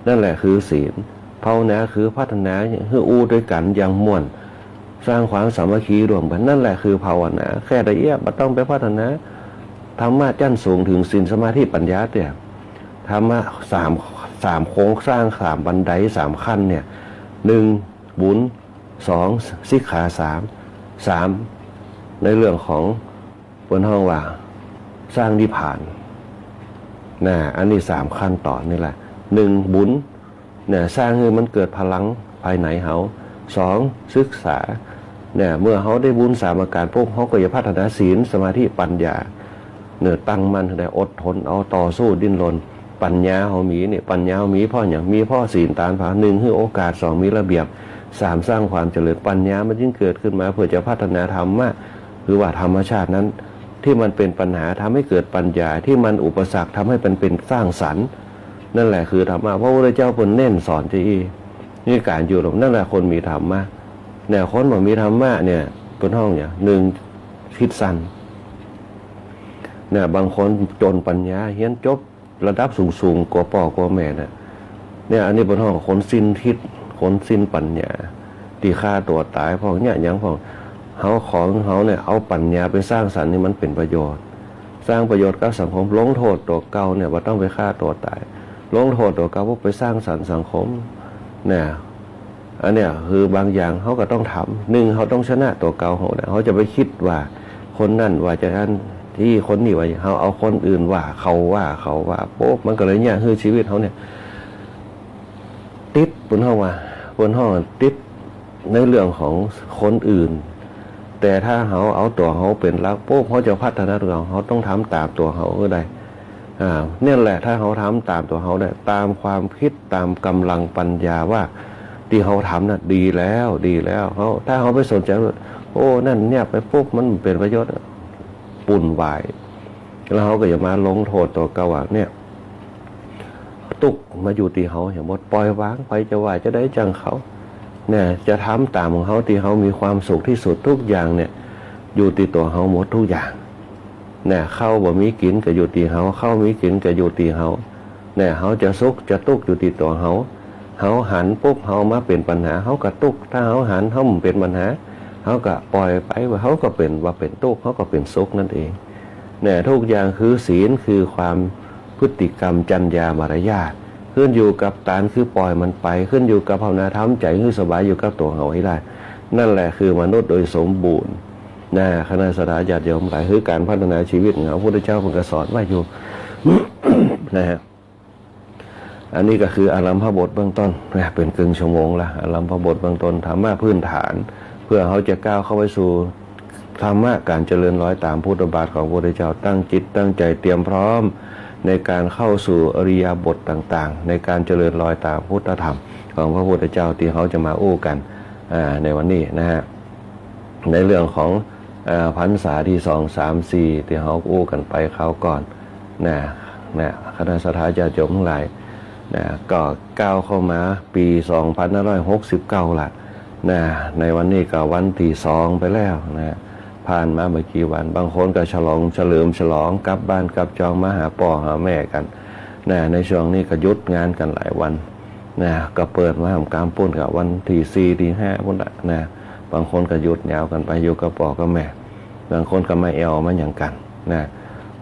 นั่นแหละคือศีลภาวนาคือพัฒนาเพื่ออู้ด้วยกันอย่างม่วนสร้างความสามัคคีรวมกันนั่นแหละคือภาวนาแค่ละเอียดไม่ต้องไปพัฒนาธรรมะชั้นสูงถึงศีลสมาธิปัญญาเนี่ยธรรมะสามโครงสร้างสามบันไดสามขั้นเนี่ยหนึ่งบุญสองสิกขาสามในเรื่องของบนห้องว่าสร้างนิพพานนะอันนี้สามขั้นตอนนี่แหละหนึ่งบุญเนี่ยสร้างให้มันเกิดพลังภายในเขาสองศึกษาเนี่ยเมื่อเขาได้บุญสามอาการปุ๊บเขาก็จะพัฒนาศีลสมาธิปัญญาเนี่ยตั้งมั่นได้อดทนเอาต่อสู้ดิ้นรนปัญญาเขามีเนี่ยปัญญาเขามีพ่ออย่างมีพ่อศีลตานผาหนึ่งให้โอกาสสองมีระเบียบสามสร้างความเจริญปัญญามันยิ่งเกิดขึ้นมาเพื่อจะพัฒนาธรรมะหรือว่าธรรมชาตินั้นที่มันเป็นปัญหาทำให้เกิดปัญญาที่มันอุปสรรคทำให้มันเป็นสร้างสรรค์นั่นแหละคือธรรมะพระพุทธเจ้าเป็นเน้นสอนที่นี่การอยู่หรอกนั่นแหละคนมีธรรมะเนี่ยคนบอกมีธรรมะเนี่ยเป็นห้องอย่างหนึ่งคิดสั้นเนี่ยบางคนจนปัญญาเฮียนจบระดับสูงกว่าพ่อกว่าแม่เนี่ยอันนี้เป็นห้องคนสิ้นทิศคนสิ้นปัญญาที่ฆ่าตัวตายเพราะเนี่ยอย่างของเขาเนี่ยเอาปัญญาไปสร้างสรรค์นี่มันเป็นประโยชน์สร้างประโยชน์กับสังคมลงโทษตัวเก่าเนี่ยว่าต้องไปฆ่าตัวตายลงโทษตัวเก่าพวกไปสร้างสรรค์สังคมเนี่ยอันเนี้ยคือบางอย่างเขาก็ต้องทำหนึ่งเขาต้องชนะตัวเก่าเขาจะไปคิดว่าคนนั่นว่าจะอันที่คนนี้ว่าเขาเอาคนอื่นว่าเขาปุ๊บมันก็เลยเนี่ยคือชีวิตเขาเนี่ยติดบนห้องติดในเรื่องของคนอื่นแต่ถ้าเขาเอาตัวเขาเป็นหลักปุ๊บเขาจะพัฒนาตัวเขาต้องทำตามตัวเขาก็ได้เนี่ยแหละถ้าเขาทำตามตัวเขาได้ตามความคิดตามกำลังปัญญาว่าที่เขาทำน่ะดีแล้วเขาถ้าเขาไปสนใจโอ้นั่นเนี่ยไปปุ๊บมันเป็นประโยชน์ปุ่นวายแล้วเขาก็จะมาลงโทษตัวเก่าเนี่ยตุกมาอยู่ที่เขาอย่างหมดปล่อยวางไปจะว่าจะได้จังเขาเนี่ยจะทำตามของเขาที่เขามีความสุขที่สุดทุกอย่างเนี่ยอยู่ที่ตัวเขาหมดทุกอย่างเนี่ยเข้าบ่มีกินก็อยู่ที่เขาเข้ามีกินก็อยู่ที่เขาเนี่ยเขาจะสุขจะตุกอยู่ที่ตัวเขาหันปุ๊บเขามาเป็นปัญหาเขาก็ตุกถ้าเขาหันเขาเป็นปัญหาเขาก็ปล่อยไปว่าเขาก็เป็นว่าเป็นตุกเขาก็เป็นสุขนั่นเองเนี่ยทุกอย่างคือศีลคือความพฤติกรรมจรรยามารยาทขึ้นอยู่กับตานคือปล่อยมันไปขึ้นอยู่กับภาวนาทำใจคือสบายอยู่กับตัวเขาให้ได้นั่นแหละคือมนุษย์โดยสมบูรณ์ คณะสัตยาติโยมหลายคือการพัฒนาชีวิตของพระพุทธเจ้ามันก็สอนไว้อยู่ นะฮะอันนี้ก็คืออารัมภบทเบื้องต้นเป็นครึ่งชั่วโมงละอารัมภบทเบื้องต้นธรรมะพื้นฐาน เพื่อเขาจะก้าวเข้าไปสู่ธรรมะการเจริญร้อยตามพุทธบาทของพระพุทธเจ้าตั้งจิตตั้งใจเตรียมพร้อมในการเข้าสู่อริยบทต่างๆในการเจริญรอยตามพุทธธรรมของพระพุทธเจ้าที่เขาจะมาอู้กันในวันนี้นะฮะในเรื่องของพรรษาที่2, 3, 4ที่เขาอู้กันไปคราวก่อนนะคณะสัตยาติโยมทั้งหลายก็ก้าวเข้ามาปี2569ละในวันนี้ก็วันที่2ไปแล้วผ่านมาไม่กี่วันบางคนก็ฉลองกลับบ้านกลับจองมาหาพ่อหาแม่กันในช่วงนี้ก็หยุดงานกันหลายวันก็เปิดมาทำการปุ้นกับวันที่4ที่5พุ่นละบางคนก็หยุดยาวกันไปอยู่กับพ่อกับแม่บางคนก็ไม่เอามาอย่างกัน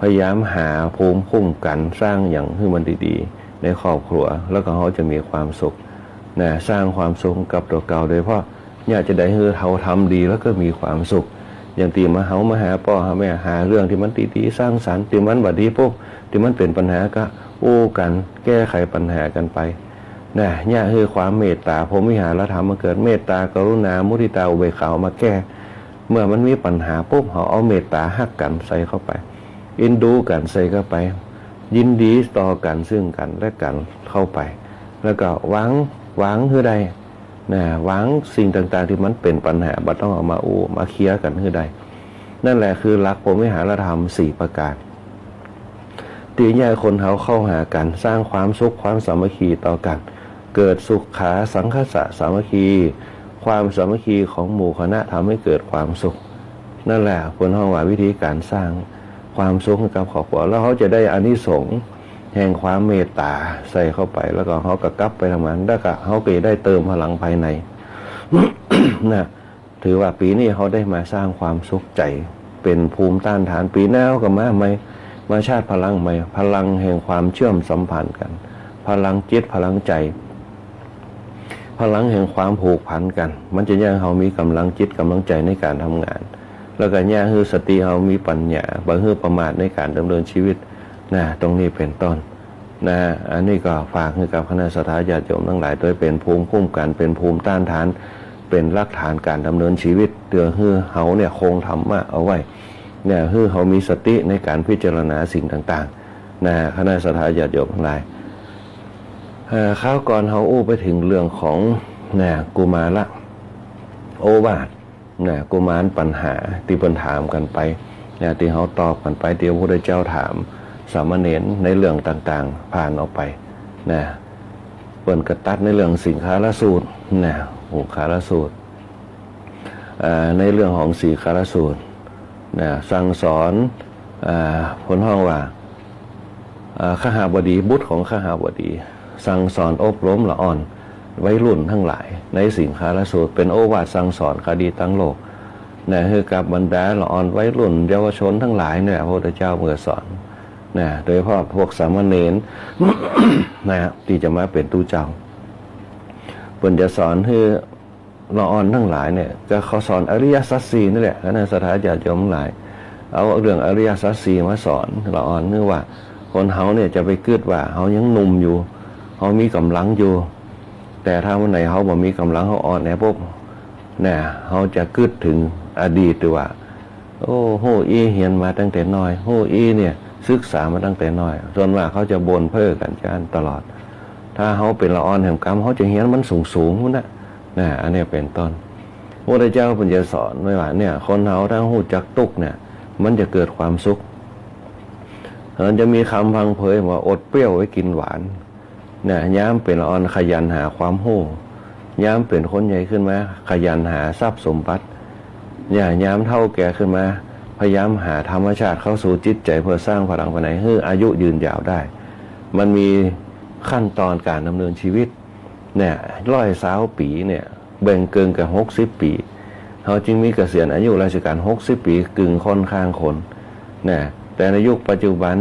พยายามหาภูมิคุ้มกันสร้างอย่างให้มันดีๆในครอบครัวแล้วก็เขาจะมีความสุขสร้างความสุขกับตัวเก่าโดยเพราะอยากจะได้ให้เขาทำดีแล้วก็มีความสุขอย่างตีมาเขามาหาพ่อหาแม่หาเรื่องที่มันดีๆสร้างสรรค์ที่มันบดีปุ๊บที่มันเป็นปัญหาก็อู้กันแก้ไขปัญหากันไปเนี่ยคือความเมตตาพรหมวิหารธรรมมันเกิดเมตตากรุณามุทิตาอุเบกขามาแก้เมื่อมันมีปัญหาปุ๊บเขาเอาเมตตาฮักกันใส่เข้าไปอินดูกันใส่เข้าไปยินดีต่อกันซึ่งกันและกันเข้าไปแล้วก็หวังคือใดหวังสิ่งต่างๆที่มันเป็นปัญหาบัดต้องเอามามาเคลียร์กันคือใดนั่นแหละคือหลักพรหมวิหารธรรม4ประการที่แยกคนเขาเข้าหากันสร้างความสุขความสามัคคีต่อกันเกิดสุขขาสังคสะสามัคคีความสามัคคีของหมู่คณะทำให้เกิดความสุขนั่นแหละคนห้องว่าวิธีการสร้างความสุขกับครอบครัวแล้วเขาจะได้อานิสงส์แห่งความเมตตาใส่เข้าไปแล้วก็เขากระกลับไปทำงานแล้วก็เขาก็ได้เติมพลังภายใน ถือว่าปีนี้เขาได้มาสร้างความสุขใจเป็นภูมิต้านทานปีหน้าก็มาชาติพลังใหม่พลังแห่งความเชื่อมสัมพันธ์กันพลังจิตพลังใจพลังแห่งความผูกพันกันมันจะย่างเขามีกำลังจิตกำลังใจในการทำงานแล้วก็ย่างคือสติเขามีปัญญาบ่ฮือประมาทในการดำเนินชีวิตตรงนี้เป็นต้นอันนี้ก็ฝากให้กับคณะสัตยาติโยมทั้งหลายโดยเป็นภูมิคุ้มกันเป็นภูมิต้านทานเป็นหลักฐานการดำเนินชีวิตเตือให้เขาคงธรรมะเอาไว้ให้เขามีสติในการพิจารณาสิ่งต่างๆคณะสัตยาติโยมทั้งหลายข้าวก่อนเขาอู้ไปถึงเรื่องของกุมารละโอวาทกุมารปัญหาที่เพิ่นถามกันไปที่เขาตอบกันไปที่พระพุทธเจ้าถามสามเณรในเรื่องต่างๆผ่านออกไปเพิ่นกระตัดในเรื่องสิงคารสูตรหูคารสูตรในเรื่องของสีคารสูตรสั่งสอนผลห้องว่าขหบดีบุตรของขหบดีสั่งสอนอบรมละอ่อนวัยรุ่นทั้งหลายในสิงคารสูตรเป็นโอวาทสั่งสอนคดีตั้งโลกคือกับบรรดาละอ่อนวัยรุ่นเยาวชนทั้งหลายพระพุทธเจ้าเมื่อสอนโดยเฉพาะพวกสามเณร ที่จะมาเป็นตู้เจ้าเพิ่นจะสอนให้ละอ่อนทั้งหลายก็เขาสอนอริยสัจสี่นั่นแหละคณะสัตยาติโยมทั้งหลายเอาเรื่องอริยสัจสี่มาสอนละอ่อนเนื่อว่าคนเฮาจะไปคิดว่าเฮายังหนุ่มอยู่เฮามีกำลังอยู่แต่ถ้าวันไหนเฮาบ่มีกำลังเฮาอ่อนปุ๊บเฮาจะคิดถึงอดีตหรือว่าโอ้โหอีเรียนมาตั้งแต่น้อยโหอีศึกษามาตั้งแต่น้อยส่วนมากเขาจะบ่นเพ้อกันจ้านตลอดถ้าเขาเป็นละอ่อนแห่งกรรมเขาจะเห็นมันสูงอันนี้เป็นต้นพระพุทธเจ้าเพิ่นจะสอนไว้ว่าคนเฮาถ้าฮู้จักตุกมันจะเกิดความสุขมันจะมีคำพังเพยว่าอดเปรี้ยวไว้กินหวานย้ำเป็นละอ่อนขยันหาความรู้ย้ำเป็นคนใหญ่ขึ้นมาขยันหาทรัพย์สมบัติย้ำเท่าแก่ขึ้นมาพยายามหาธรรมชาติเข้าสู่จิตใจเพื่อสร้างพลังภายในให้อายุยืนยาวได้มันมีขั้นตอนการดำเนินชีวิต120 ปีแบ่งเกินกับ60 ปีเขาจึงมีเกษียณอายุราชการ60 ปีกึ่งค่อนข้างคนแต่ในยุคปัจจุบัน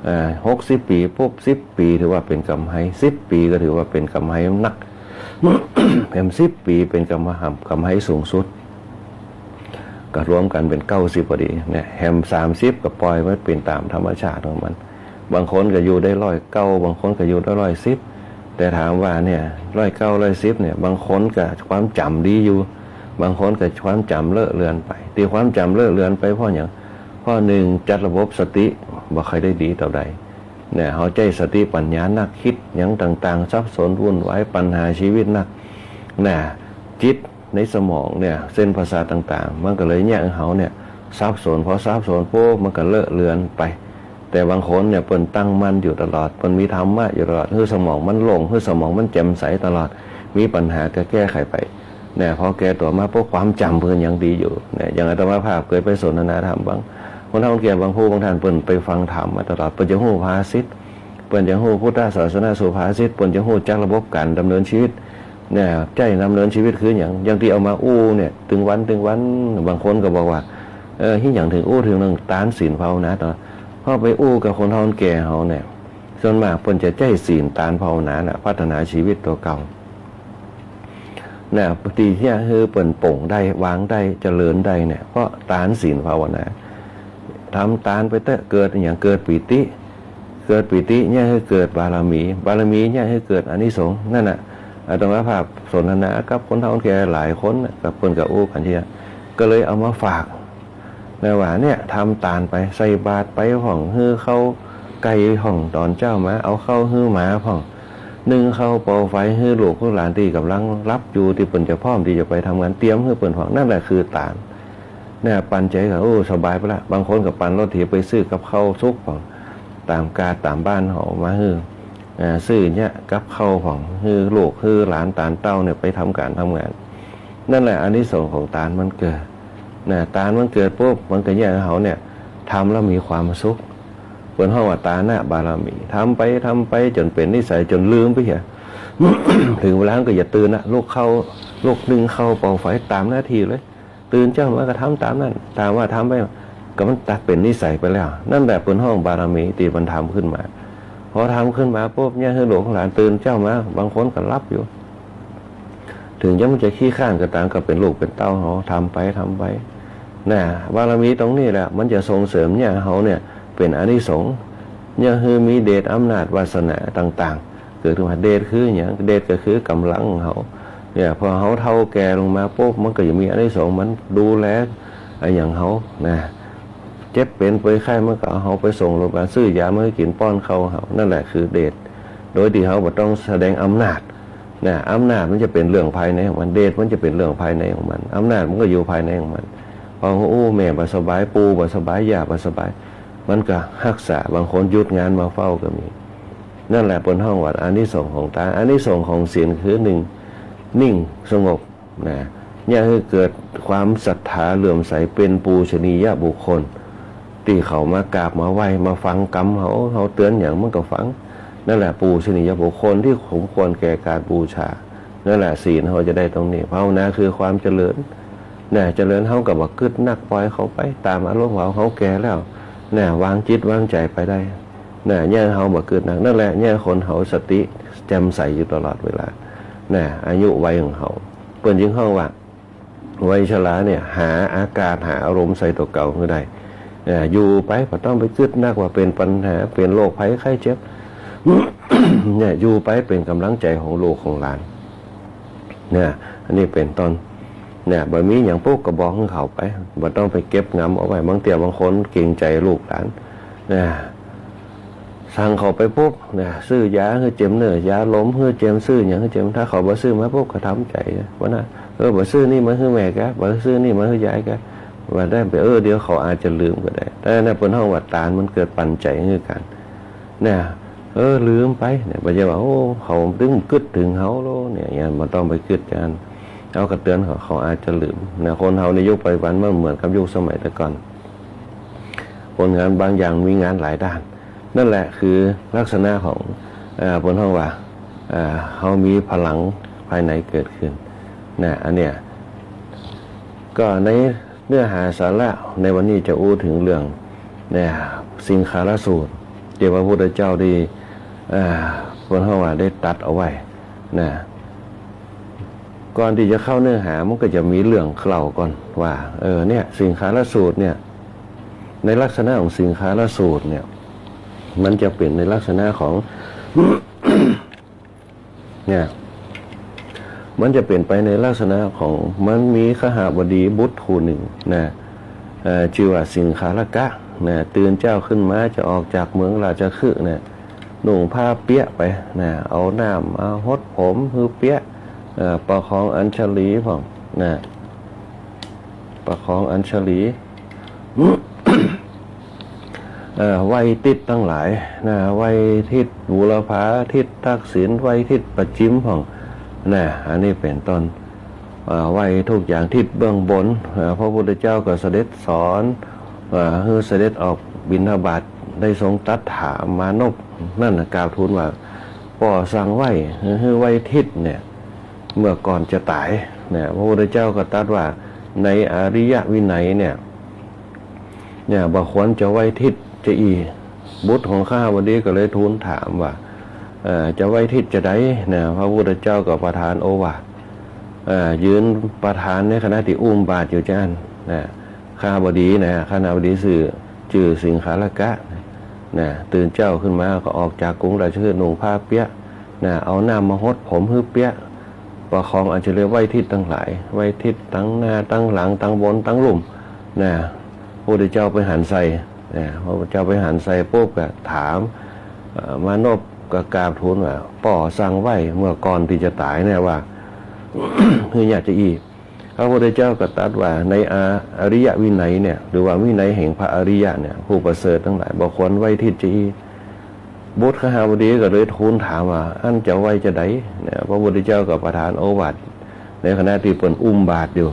60 ปีปุ๊บ10 ปีถือว่าเป็นกำไร10 ปีก็ถือว่าเป็นกำไรนัก 10 ปีเป็นกำไรสูงสุด ก็รวมกันเป็น90พอดีเนี่ยแฮม30ก็ปล่อยมันเป็นตามธรรมชาติของมันบางคนก็อยู่ได้109บางคนก็อยู่ได้110แต่ถามว่าเนี่ย109 110เนี่ยบางคนก็ความจำดีอยู่บางคนก็ความจำเลอะเลือนไปที่ความจำเลอะเลือนไปเพราะอย่างเพราะหนึ่งจัดระบบสติบ่ค่อยได้ดีเท่าใดเนี่ยเขาใจสติปัญญานักคิดอย่างต่างๆซับซ้อนวุ่นวายปัญหาชีวิตนักน่ะจิตในสมองเนี่ยเส้นประสาทต่างๆมันก็เลยแยกเขาเนี่ยซับซ้อนพอซับซ้อนปุ๊บมันก็เลอะเลือนไปแต่บางคนเนี่ยเปิ้นตั้งมั่นอยู่ตลอดเปิ้นมีธรรมะอยู่ตลอดคือสมองมันโล่งคือสมองมันแจ่มใสตลอดมีปัญหาก็แก้ไขไปเนี่ยพอแก้ตัวมาพวกความจำเพิ่นยังดีอยู่เนี่ยอย่างอาตมาภาพเคยไปสนทนาธรรมบางคนเฒ่าแก่บางผู้บางท่านเปิ้นไปฟังธรรมมาตลอดเปิ้นจะฮู้ภาษิตเปิ้นจะฮู้พุทธศาสนาสุภาษิตเปิ้นจะฮู้จักระบบการดำเนินชีวิตเนี่ยใจดำเนินชีวิตคืออย่างที่เอามาอู้เนี่ยถึงวันบางคนก็บอกว่าที่อย่างถึงอู้ถึงเรื่องตานศีลภาวนาต่อพอไปอู้กับคนเฒ่าแก่เฮาเนี่ยส่วนมากเพิ่นจะใจศีลตานภาวนาน่ะพัฒนาชีวิตตัวเก่าเนี่ยปฏิที่คือเปิ่นโป่งได้วางได้เจริญได้เนี่ยเพราะตานศีลภาวนาทำตานไปเตะเกิดอย่างเกิดปิติเนี่ยให้เกิดบารมีเนี่ยให้เกิดอานิสงส์นั่นน่ะอาตมาภาพสนทนากับคนเฒ่าแก่หลายคนกับเพิ่นกับอู้กันเที่ยก็เลยเอามาฝากในว่าเนี่ยทำตานไปใส่บาตรไปห้องฮื้อเข้าไก่ห้องตอนเจ้ามาเอาเข้าฮื้อหมาห้องนึ่งเข้าเป่าไฟฮื้อลูกฮื้อหลานที่กำลังรับอยู่ที่เปิ้นจะพร้อมที่จะไปทำงานเตรียมฮื้อเปิ้นห้องนั่นแหละคือตานเนี่ยปันใจก็โอ้สบายไปละบางคนกับปันรถถีไปซื้อกับข้าวซุกห้องตามกาตามบ้านเฮามาฮื้อซื้อเนี่ยกับเข้าของคือลูกคือหลานตาลเต้าเนี่ยไปทำการทำงานนั่นแหละอานิสงส์ของตาลมันเกิดนะตาลมันเกิดปุ๊บมันก็แยกเขาเนี่ยทำแล้วมีความสุขเปิ้นห้องว่าตาหน้าบารมีทำไปจนเป็นนิสัยจนลืมไปเหี้ย ถึงเวลาก็อย่าตื่นนะลูกนึ่งเข้าเป่าไฟตามหน้าที่เลยตื่นเจ้ามาก็ทำตามนั้นตามว่าทำไปก็มันตัดเป็นนิสัยไปแล้วนั่นแหละเปิ้นห้องบารมีที่มันทำขึ้นมาพอทำขึ้นมาปุ๊บเนี่ยคือหลวงหลานตื่นเจ้ามาบางคนก็รับอยู่ถึงยังมันจะขี้ข้านก็ตามก็เป็นลูกเป็นเต้าเขาทำไปน่ะบารมีตรงนี้แหละมันจะส่งเสริมเนี่ยเขาเนี่ยเป็นอานิสงส์เนี่ยคือมีเดชอำนาจวาสนาต่างๆเกิดขึ้นมาเดชคืออย่างเดชก็คือกำลังเขาเนี่ยพอเขาเท่าแก่ลงมาปุ๊บมันก็จะมีอานิสงส์มันดูแลอย่างเขานะเจ็บเป็นป่วยไข้มันก็เอาเขาไปส่งโรงพยาบาลซื้อยามาให้กินป้อนเขานั่นแหละคือเดชโดยที่เขาบ่ต้องแสดงอำนาจนะอำนาจมันจะเป็นเรื่องภายในของมันเดชมันจะเป็นเรื่องภายในของมันอำนาจมันก็อยู่ภายในของมันพอโอ้แม่บ่สบายปูบ่สบายยาบ่สบายมันก็รักษาบางคนหยุดงานมาเฝ้าก็มีนั่นแหละบนห้องวัดอานิสงส์ของตาอานิสงส์ของศีลคือหนึ่งนิ่งสงบนะเนี่ยคือเกิดความศรัทธาเลื่อมใสเป็นปูชนียบุคคลที่เขามากราบมาไหว้มาฟังกรรมเขาเตือนอย่างมันก็ฟังนั่นแหละปูชนียบุคคลที่สมควรแก่การบูชานั่นแหละศีลเขาจะได้ตรงนี้ภาวนาคือความเจริญเนี่ยเจริญเขากับว่ากึศนักปล่อยเขาไปตามอารมณ์เขาแก่แล้วเนี่ยวางจิตวางใจไปได้เนี่ยแย่เขาบ่กึศนักนั่นแหละแย่คนเขาสติแจ่มใสอยู่ตลอดเวลาเนี่ยอายุวัยของเขาเปิ่นยิ่งเข้าว่าวัยชราเนี่ยหาอากาศหาอารมณ์ใส่ตัวเก่าคือได้อยู่ไปก็ต้องไปกึศนักว่าเป็นปัญหาเป็นโรคภัยไข้เจ็บ เนี่ยอยู่ไปเป็นกำลังใจของลูกของหลานเนี่ยอันนี้เป็นต้นเนี่ยบ่มีอย่างพวกกระบอกของเขาไปบ่ต้องไปเก็บงำเอาไว้บางเตี่ยบางคนเกรงใจลูกหลานเนี่ยสั่งเขาไปปุ๊บเนี่ยซื้อยาคือเจ็บเนื้อยาล้มคือเจ็บซื้ออย่างคือเจ็บถ้าเขาบ่ซื้อมาปุ๊บก็ทำใจว่านะบ่ซื้อนี่มาคือแม่แกบ่ซื้อนี่มาคือยายแกว่าได้ไปเดี๋ยวเขาอาจจะลืมก็ได้แต่ในบนห้องวัดตาลมันเกิดปั่นใจคือกันเนี่ยลืมไปเนี่ยบ่ใช่ว่าโอ้เขาตึงกึดถึงเขาโลเนี่ยอย่างมันต้องไปกึดกันเอากระเตือนเขาอาจจะลืมนะคนเฮาในยุคปัจจุบันมันเหมือนกับยุคสมัยแต่ก่อนคนงานบางอย่างมีงานหลายด้านนั่นแหละคือลักษณะของบนห้องว่าเขามีพลังภายในเกิดขึ้นนะอันเนี้ยก็ในเนื้อหาสาระในวันนี้จะอู้ถึงเรื่องเนี่ยสิงคารสูตรที่พระพุทธเจ้าได้บนห้องว่าได้ตัดเอาไว้นะ ก่อนที่จะเข้าเนื้อหามันก็จะมีเรื่องเล่าก่อนว่าเนี่ยสิงคาลสูตรเนี่ยในลักษณะของสิงคาลสูตรเนี่ยมันจะเป็นในลักษณะของ เนี่ยมันจะเป็นไปในลักษณะของมันมีขหบดีบุตรคู่หนึ่งนะชื่อว่าสิงคาลกะนะตื่นเจ้าขึ้นมาจะออกจากเมืองราชคฤห์นะหนุ่งผ้าเปียไปนะเอาน้ำเอาหดผมฮือเปียประคองอัญชลีพ่องนะประคองอัญชลี ไว้ทิศทั้งหลายนะไว้ทิศบูรพาทิศทักษิณไว้ทิศประจิมพ่องนะอันนี้เป็นต้นไว้ทุกอย่างทิศเบื้องบนพระพุทธเจ้าก็เสด็จสอนให้เสด็จออกบิณฑบาตได้ทรงตัดถามมานพนั่นกล่าวทูลว่าป่อสั่งไว้ให้ไว้ทิศเนี่ยเมื่อก่อนจะตายเนี่ยพระพุทธเจ้าก็ตรัสว่าในอริยวินัยเนี่ยบ่ควรจะไว้ทิศจะบุตรของข้าวันนี้ก็เลยทูลถามว่าจะไว้ทิศจะได้เนี่ยพระพุทธเจ้าก็ประทานโอวาทยืนประทานในขณะที่อุ้มบาตรอยู่จ้านนะข้าบดีนะข้านาบดีสื่อจื่อสิงคาลกะนะตื่นเจ้าขึ้นมาก็ออกจากกรุงราชคฤห์นุ่งผ้าเปียะนะเอาน้ำมาหดผมฮือเปียะประคองอัญชลีไว้ทิศทั้งหลายไว้ทิศทั้งหน้าทั้งหลังทั้งบนทั้งลุ่มนะพระพุทธเจ้าไปหันใส่นะพระพุทธเจ้าไปหันใส่ปุ๊บก็ถามมานพก็กราบทูลว่าป่อสั่งไว้เมื่อก่อนที่จะตายเนี่ยว่า คืออยากจะพระพุทธเจ้าก็ตรัสว่าในอริยวินัยเนี่ยหรือว่าวินัยแห่งพระอริยะเนี่ยผู้ประเสริฐทั้งหลายบอกควรไว้ทิศจะบุตรขหบดีก็เลยทูลถามว่าอันจะไว้จะไดเนี่ยพระพุทธเจ้าก็ประทานโอวาทในขณะที่เปิ่นอุ้มบาตรอยู่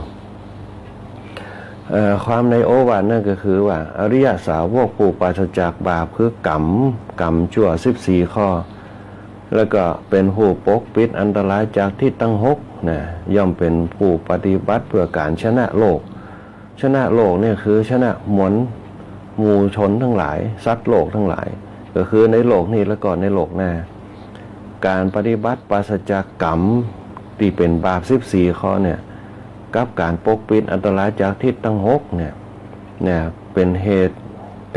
ความในโอวาทนั่นก็คือว่าอริยสาวกผู้ปราศจากบาปคือกรรมชั่ว14ข้อแล้วก็เป็นผู้ปกปิดอันตรายจากทิศทั้ง6นะย่อมเป็นผู้ปฏิบัติเพื่อการชนะโลกเนี่ยคือชนะหมู่ชนทั้งหลายสัตว์โลกทั้งหลายก็คือในโลกนี้และก่อนในโลกหน้าการปฏิบัติปราศจากกรรมที่เป็นบาป14ข้อเนี่ยกับการปกปิดอันตรายจากทิศทั้ง6เนี่ยเป็นเหตุ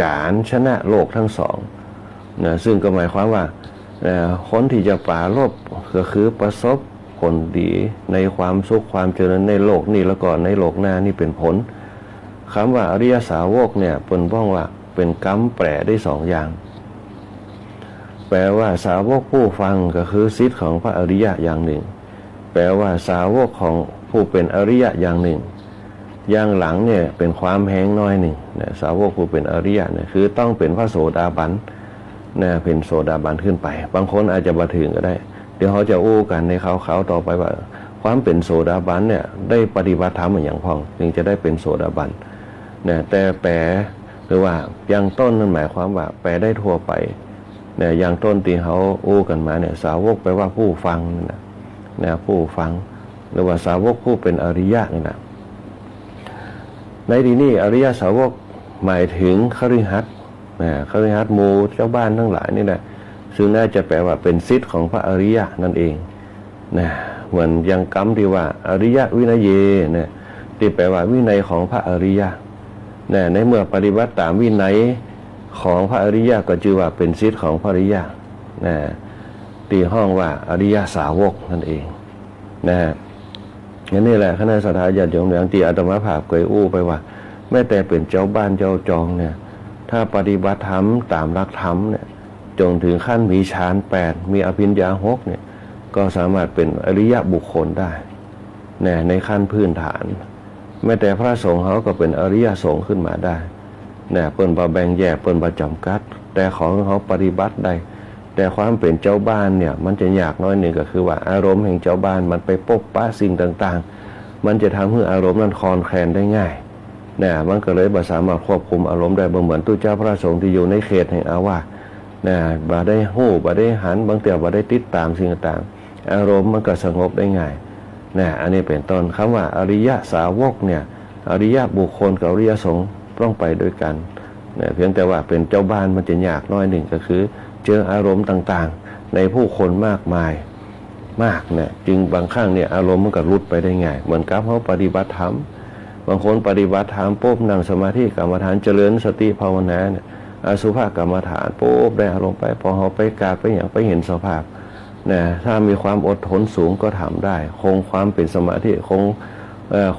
การชนะโลกทั้งสองนะซึ่งก็หมายความว่าคนที่จะปราลบก็คือประสบผลดีในความสุขความเจริญในโลกนี้แล้วก็ในโลกหน้านี่เป็นผลคำว่าอริยสาวกเนี่ยเปิ้นบ้องว่าเป็นกรรมแปรได้2อย่างแปลว่าสาวกผู้ฟังก็คือศิษย์ของพระอริยะอย่างหนึ่งแปลว่าสาวกของผู้เป็นอริยะอย่างหนึ่งอย่างหลังเนี่ยเป็นความแห้งน้อยหนึ่งนะสาวกผู้เป็นอริยะเนี่ยคือต้องเป็นพระโสดาบันเป็นโสดาบันขึ้นไปบางคนอาจจะมาถึงก็ได้เดี๋ยวเขาจะอู้กันในเขาต่อไปว่าความเป็นโสดาบันเนี่ยได้ปฏิบัติธรรมอย่างพองจึงจะได้เป็นโสดาบันแต่แปลหรือว่าอย่างต้นนั่นหมายความว่าแปลได้ทั่วไปอย่างต้นที่เขาอู้กันมาเนี่ยสาวกแปลว่าผู้ฟังนะผู้ฟังหรือว่าสาวกผู้เป็นอริยะนี่นะในที่นี้อริยสาวกหมายถึงคฤหัสถ์คฤหัสถ์หมู่เจ้าบ้านทั้งหลายนี่แหละซึ่งน่าจะแปลว่าเป็นศิษย์ของพระอริยะนั่นเองนะเหมือนอย่างกรรมที่ว่าอริยวินัยเยเนี่ยที่แปลว่าวินัยของพระอริยะในเมื่อปฏิบัติตามวินัยของพระอริยะก็ชื่อว่าเป็นศิษย์ของพระอริยะตีห้องว่าอริยสาวกนั่นเองงั้นนี่แหละคณะสัตยาญาติโยมอย่างที่อาตมาภาพเคยอู้ไปว่าแม้แต่เป็นเจ้าบ้านเจ้าจองเนี่ยถ้าปฏิบัติธรรมตามหลักธรรมเนี่ยจนถึงขั้นมีฌาน8มีอภิญญา6เนี่ยก็สามารถเป็นอริยบุคคลได้ในขั้นพื้นฐานแม้แต่พระสงฆ์เขาก็เป็นอริยสงฆ์ขึ้นมาได้เปิ้นบ่แบ่งแยกเปิ้นบ่จำกัดแต่ของเขาปฏิบัติได้แต่ความเป็นเจ้าบ้านเนี่ยมันจะยากน้อยหนึ่งก็คือว่าอารมณ์แห่งเจ้าบ้านมันไปปกป้าสิ่งต่างๆมันจะทำให้อารมณ์นั้นคลอนแคลนได้ง่ายมันก็เลยบ่สามารถควบคุมอารมณ์ได้เหมือนตู้เจ้าพระสงฆ์ที่อยู่ในเขตแห่งอาวาสบ่ได้หู้บ่ได้หันบางเตี่ยวบ่ได้ติดตามสิ่งต่างๆอารมณ์มันก็สงบได้ง่ายอันนี้เป็นต้นคำว่าอริยสาวกเนี่ยอริยบุคคลกับอริยสงฆ์ต้องไปด้วยกันเพียงแต่ว่าเป็นเจ้าบ้านมันจะยากน้อยหนึ่งก็คือเจออารมณ์ต่างๆในผู้คนมากมาย มากเนี่ยจึงบางครั้งเนี่ยอารมณ์มันก็รุดไปได้ง่ายเหมือนกับเขาปฏิบัติธรรมบางคนปฏิบัติธรรมปุ๊บนั่งสมาธิกรรมฐานเจริญสติภาวนาเนี่ยอสุภกรรมฐานปุ๊บได้อารมณ์ไปพอเขาไปกราบไปอย่างไปเห็นสภาพนะถ้ามีความอดทนสูงก็ทำได้คงความเป็นสมาธิคง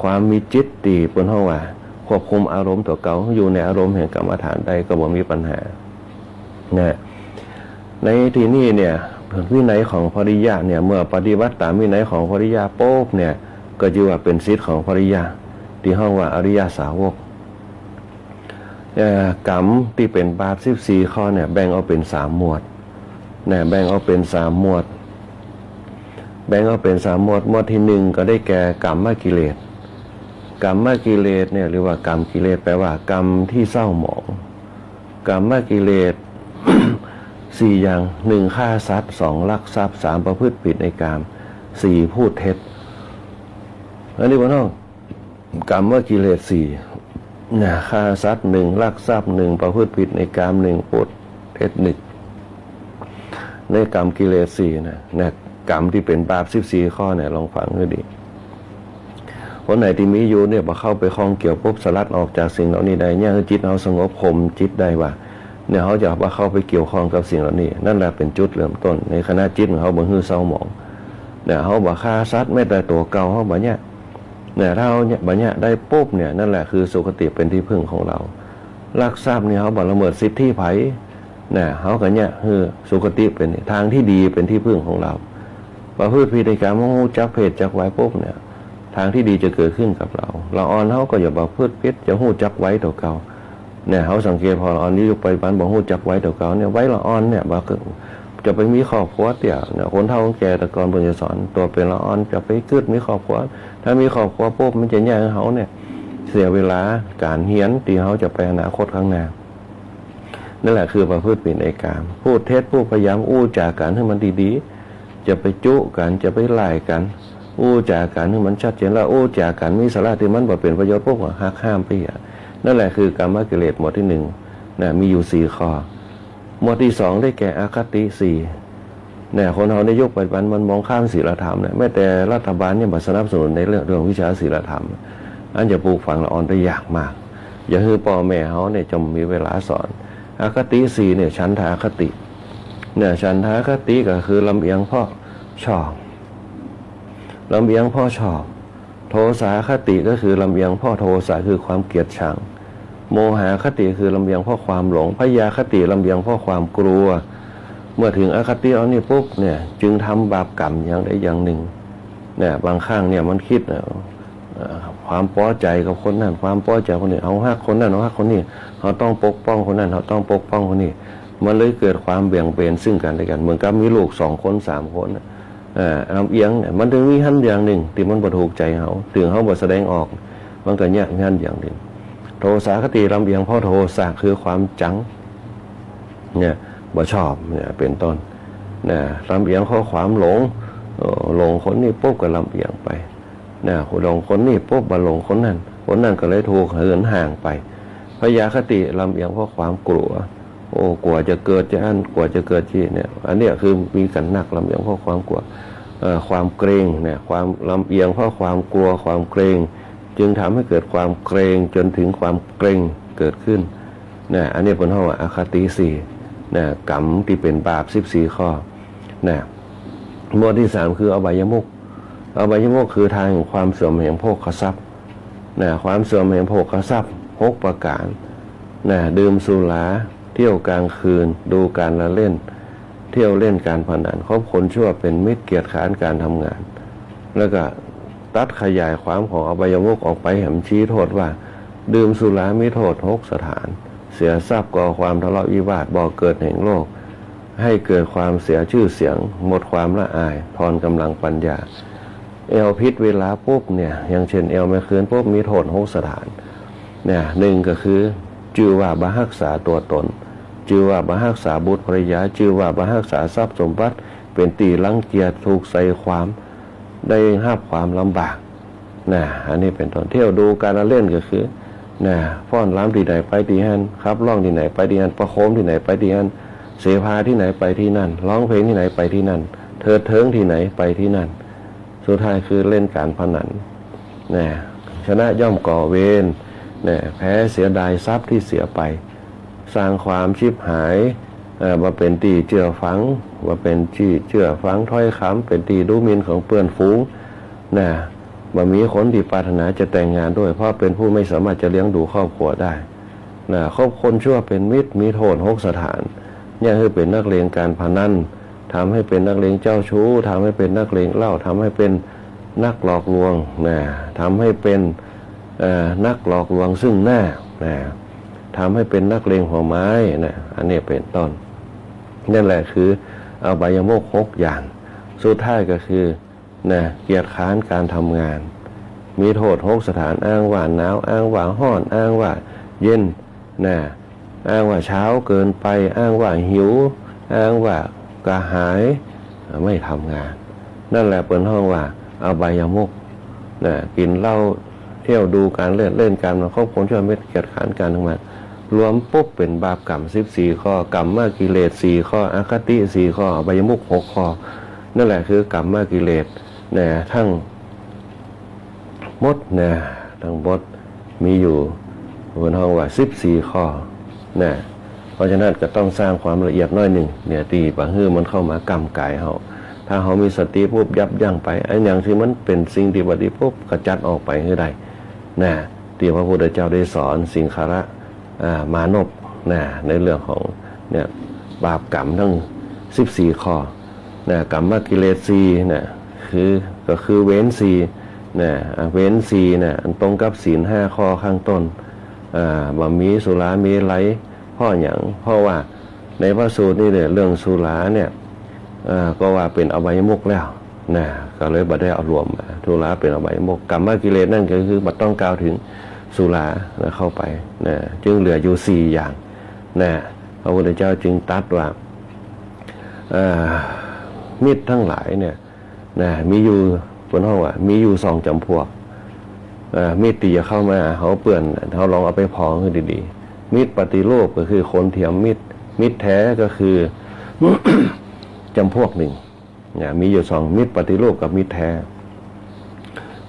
ความมีจิตดีบนห้องว่าควบคุมอารมณ์ตัวเก่าอยู่ในอารมณ์แห่งกรรมฐานใดก็บ่มีปัญหานะในที่นี้เนี่ยวินัยของภริยะเนี่ยเมื่อปฏิบัติตามวินัยของภริยะปุ๊บเนี่ยก็จะว่าเป็นศิษย์ของภริยะที่ห้องว่าอริยสาวกกรรมที่เป็นบาป14ข้อเนี่ยแบ่งเอาเป็น3หมวดนะแบ่งเอาเป็น3หมวดแบ่งเอาเป็น3หมวดหมวดที่1ก็ได้แก่กรรมกิเลสกรรมกิเลสเนี่ยหรือว่ากรรมกิเลสแปลว่ากรรมที่เศร้าหมองกรรมกิเลส 4อย่าง1ฆ่าสัตว์2ลักทรัพย์3ประพฤติผิดในกาม4พูดเท็จอันนี้ว่าน้องกรรมกิเลส4นะฆ่าสัตว์1ลักทรัพย์1ประพฤติผิดในกาม1พูดเท็จ1ในกรรมกิเลส4นะกรรมที่เป็นบาป14ข้อเนี่ยลองฟังให้ดีคนไหนที่มีอยู่เนี่ยพอเข้าไปคล้องเกี่ยวปุ๊บสลัดออกจากสิ่งเหล่านี้ได้เนี่ยจิตเราสงบข่มจิตได้ว่าเนี่ยเขาจะว่าเข้าไปเกี่ยวข้องกับสิ่งเหล่านี้นั่นแหละเป็นจุดเริ่มต้นในขณะจิตของเขาบ่ฮือเศร้าหมองเนี่ยเขาบ่ฆ่าสัตว์ไม่แต่ตัวเก่าเขาบ่เนี่ยถ้าเขาเนี่ยบ่เนี่ยได้ปุ๊บเนี่ยนั่นแหละคือสุคติเป็นที่พึ่งของเราลักทรัพย์เนี่ยเขาบ่ละเมิดสิทธิไผเนี่ยเขาก็เนี่ยคือสุคติเป็นทางที่ดีเป็นที่พึ่งของเราประพฤติผิดในกามงูจักเพศจักไว้ปุ๊บเนี่ยทางที่ดีจะเกิดขึ้นกับเราอ่อนเขาก็อย่าประพฤติผิดจะหู้จักไว้ตัวเก่าเนี่ยเขาสังเกตพอละอ่อนนี้อยู่ไปบ้านบอกหู้จักไว้ตัวเก่าเนี่ยไว้ละอ่อนเนี่ยบางจะไปมีครอบครัวเตี่ยเนี่ยคนเฒ่าคนแก่แต่ก่อนเพิ่นจะสอนตัวเป็นละอ่อนจะไปเกิดมีครอบครัวถ้ามีครอบครัวปุ๊บมันจะแย่งเขาเนี่ยเสียเวลาการเฮียนที่เขาจะไปอนาคตข้างหน้านั่นแหละคือประพฤติผิดในกามพูดเท็จพูดพยายามอู้จากกันให้มันดีๆจะไปจุกันจะไปไล่กันอู้จากกันให้มันชัดเจนแล้วอู้จากกันมีสาระที่มันบ่เป็นประโยชน์พวกหักห้ามไปนั่นแหละคือกรรมกิเลสหมวดที่1นะมีอยู่4ข้อหมวดที่2ได้แก่อคติ4เนี่ยคนเราในยุคปัจจุบันมันมองข้ามศีลธรรมเนี่ยแม้แต่รัฐบาลเนี่ยบ่สนับสนุนในเรื่องวิชาศีลธรรมอันจะปลูกฝังละอ่อนได้ยากมากอย่าคือพ่อแม่เขาเนี่ยจะมีเวลาสอนอคติ4เนี่ยฉันทาคติเนี่ยฉันทาคติก็คือลำเอียงพ่อชอบลำเอียงพ่อชอบโทสาคติก็คือลำเอียงพ่อโทสะคือความเกลียดชังโมหคติคือลำเอียงพ่อความหลงพยาคติลำเอียงพ่อความกลัวเมื่อถึงอคติเอานี่ปุ๊บเนี่ยจึงทำบาปกรรมอย่างใดอย่างหนึ่งเนี่ยบางครั้งเนี่ยมันคิดความพอใจกับคนนั้นความพอใจคนนี้เอาฮักคนนั้นเอาฮักคนนี้เขาต้องปกป้องคนนั้นเขาต้องปกป้องคนนี้มันเลยเกิดความเบี่ยงเบนซึ่งกันและกันเหมือนกับมีลูก2คน3คนลำเอียงเนี่ยมันถึงมีหันอย่างหนึ่งที่มันบ่ถูกใจเขาถึงเขาบ่แสดงออกมันก็เนี่ยมีหันอย่างหนึ่งโทสาคติลำเอียงเพราะโทสะคือความจังเนี่ยบ่ชอบเนี่ยเป็นต้นเนี่ยลำเอียงเพราะความหลงคนนี้ปุ๊บก็ลำเอียงไปเนี่ยหลงคนนี้ปุ๊บมาหลงคนนั้นก็เลยถูกเหินห่างไปพยาคติลำเอียงเพราะความกลัวกลัวจะเกิดจะอันกลัวจะเกิดที่เนี่ยอันเนี้ยคือมีกันหนักลำเอียงเพราะความกลัวความเกรงเนี่ยความลำเอียงเพราะความกลัวความเกรงจึงทำให้เกิดความเกรงจนถึงความเกรงเกิดขึ้นเนี่ยอันนี้เป็นห้องอคติ4เนี่ยกรรมที่เป็นบาป14ข้อเนี่ยหมวดที่3คืออบายมุขคือทางแห่งความเสื่อมแห่งโภคทรัพย์เนี่ยความเสื่อมแห่งโภคทรัพย์6ประการเนี่ยดื่มสุราเที่ยวกลางคืนดูการละเล่นเที่ยวเล่นการพนันคบคนชั่วเป็นมิตรเกียรติค้านการทำงานแล้วก็ตัดขยายความของอบายมุขออกไปแห่งชี้โทษว่าดื่มสุรามีโทษ6สถานเสียทรัพย์ก่อความทะเลาะวิวาทบ่อเกิดแห่งโลกให้เกิดความเสียชื่อเสียงหมดความละอายทอนกำลังปัญญาเอวพิษเวลาปุ๊บเนี่ยอย่างเช่นเอวไม่คืนปุ๊บมีโทษ6สถานเนี่ย1ก็คือจื่อว่าบ่รักษาตัวตนจื่อว่าบ่รักษาบุตรภรรยาจื่อว่าบ่รักษาทรัพย์สมบัติเป็นตีรังเกียจถูกใส่ความได้รับความลำบากนะอันนี้เป็นต้นเที่ยวดูการละเล่นก็คือนะฟ้อนรำที่ไหนไปที่นั่นครับร้องที่ไหนไปที่นั่นประโคมที่ไหนไปที่นั่นเสภาที่ไหนไปที่นั่นร้องเพลงที่ไหนไปที่นั่น เถิดเทิงที่ไหนไปที่นั่นสุดท้ายคือเล่นการพนันนะชนะย่อมก่อเวรนะแพ้เสียดายทรัพย์ที่เสียไปสร้างความชิบหายมาเป็นตีเจือฝังมาเป็นที่เจือฝังถ้อยคำเป็นตีดูหมิ่นของเพื่อนฝูงนะมามีคนที่ปรารถนาจะแต่งงานด้วยเพราะเป็นผู้ไม่สามารถจะเลี้ยงดูครอบครัวได้นะคบคนชั่วเป็นมิตรมีโทษหกสถานอย่างคือเป็นนักเลงการพนันทำให้เป็นนักเลงเจ้าชู้ทำให้เป็นนักเลงเหล้าทำให้เป็นนักหลอกลวงนะทำให้เป็นนักหลอกลวงซึ่งหน้านะทำให้เป็นนักเลงหัวไม้นะอันนี้เป็นต้นนั่นแหละคืออบายมุข6อย่างสุดท้ายก็คือนะเกียรติค้านการทำงานมีโทษ6สถานอ้างว่าหนาวอ้างว่าร้อนอ้างว่าเย็นนะอ้างว่าเช้าเกินไปอ้างว่าหิวอ้างว่ากระหายไม่ทำงานนั่นแหละเป็นห้องว่าอบายมุขนะกินเหล้าเที่ยวดูการเล่นการมาครบคนชั่วเม็ดเกียรติค้านการทำงานรวมปุ๊บเป็นบาปกรรม14ข้อกรรมมากิเลส4ข้ออคติ4ข้ออบายมุข6ข้อนั่นแหละคือกรรมมากิเลสนะทั้งหมดนะทั้งหมดมีอยู่บนห้องว่า14ข้อนะเพราะฉะนั้นก็ต้องสร้างความละเอียดน้อยหนึ่งเนี่ยตีปะฮื้อมันเข้ามากำกายเฮาถ้าเฮามีสติปุ๊บยับยั้งไปไอ้อย่างที่มันเป็นสิ่งที่บดีปุ๊บกระจัดออกไปให้ได้นะที่พระพุทธเจ้าได้สอนสิงคาระมานพนะในเรื่องของเนี่ยบาปกรรมทั้ง14ข้อนะกรรมมกิเลส4นะก็คือเว้น4นะเว้น4นะอันตรงกับศีล5ข้อข้างต้นบ่มีสุรามีไลเพราะอย่างเพราะว่าในพระสูตรนี่เนี่ยเรื่องสุราเนี่ยก็ว่าเป็นอบายมุขแล้วนะก็เลยบ่ได้เอารวมสุราเป็นอบายมุขกรรมกิเลสนั่นก็คือบ่ต้องกล่าวถึงสุราเข้าไปนะจึงเหลืออยู่4อย่างนะพระพุทธเจ้าจึงตรัสว่ามิตรทั้งหลายเนี่ยนะมีอยู่บนห้องว่ามีอยู่2จำพวกมิตรที่จะเข้ามาเขาเปื่อนเขาลองเอาไปพองให้ดีๆมิตรปฏิโลกก็คือคนเทียมมิตรแท้ก็คือ จำพวกหนึ่งนะมีอยู่2มิตรปฏิโลกกับมิตรแท้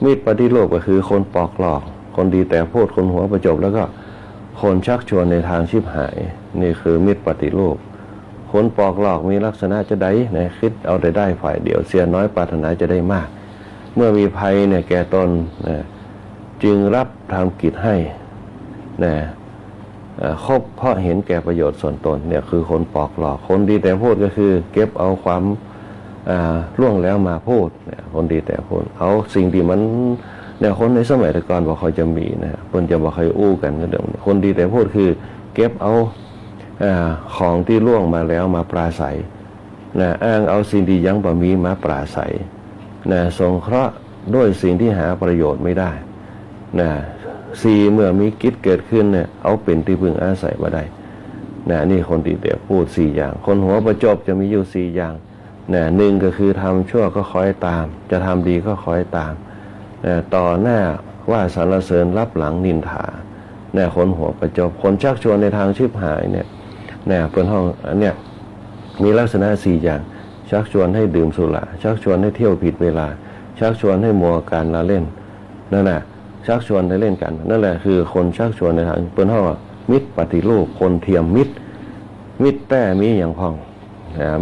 มิตรปฏิโลกก็คือคนปอกหลอกคนดีแต่พูดคนหัวประจบแล้วก็คนชักชวนในทางชิบหายนี่คือมิตรปฏิโลกคนปอกหลอกมีลักษณะจะได้นะคิดเอาแต่ได้ฝ่ายเดียวเสียน้อยปรารถนาจะได้มากเมื่อมีภัยเนี่ยแก่ตนนะจึงรับทำกิจให้นะคบเพราะเห็นแก่ประโยชน์ส่วนตนเนี่ยคือคนปอกหลอกคนดีแต่พูดก็คือเก็บเอาความล่วงแล้วมาพูดเนี่ยคนดีแต่พูดเอาสิ่งที่มันเนี่ยคนในสมัยแต่ก่อนบอกเขาจะมีนะคนจะบอกใครอู้กันก็เดิมคนดีแต่พูดคือเก็บเอาของที่ล่วงมาแล้วมาปราศัยนะอ้างเอาสิ่งที่ยังบ่มีมาปราศัยนะสงเคราะห์ด้วยสิ่งที่หาประโยชน์ไม่ได้นะ4เมื่อมีกิจเกิดขึ้นเนี่ยเอาเป็นที่พึ่งอาศัยมาได้นะนี่คนดีแต่พูด4อย่างคนหัวประจบจะมีอยู่4อย่างนะ1ก็คือทำชั่วก็คอยตามจะทำดีก็คอยตามนะต่อหน้าว่าสรรเสริญรับหลังนินทานะคนหัวประจบคนชักชวนในทางชิบหายเนี่ยนะเป็นห้องเนี่ยมีลักษณะ4อย่างชักชวนให้ดื่มสุราชักชวนให้เที่ยวผิดเวลาชักชวนให้มัวการละเล่นนั่นแหละชักชวนให้เล่นกันนั่นแหละคือคนชักชวนในทางเป็นห้องมิตรปฏิรูปคนเทียมมิตรแต่มีอย่างพ้อง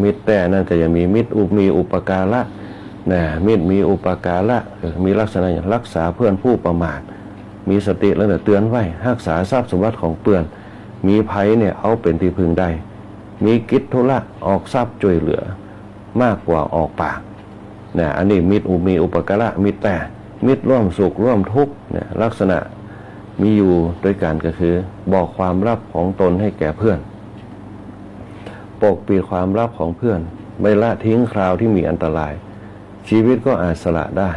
มิตรแต่นั่นก็จะมีมิตรมีอุปการะนะมิตรมีอุปการะมีลักษณะอย่างรักษาเพื่อนผู้ประมาทมีสติแล้วเนี่ยเตือนไว้รักษาทรัพย์สมบัติของเปื่อนมีภัยเนี่ยเอาเป็นที่พึ่งได้มีกิจธุระออกทรัพย์ช่วยเหลือมากกว่าออกปากนะอันนี้มิตรมีอุปการะมิตรแต่มิตรร่วมสุขร่วมทุกข์เนี่ยลักษณะมีอยู่ด้วยกันก็คือบอกความลับของตนให้แก่เพื่อนปกปิดความลับของเพื่อนไม่ละทิ้งคราวที่มีอันตรายชีวิตก็อาจสละได้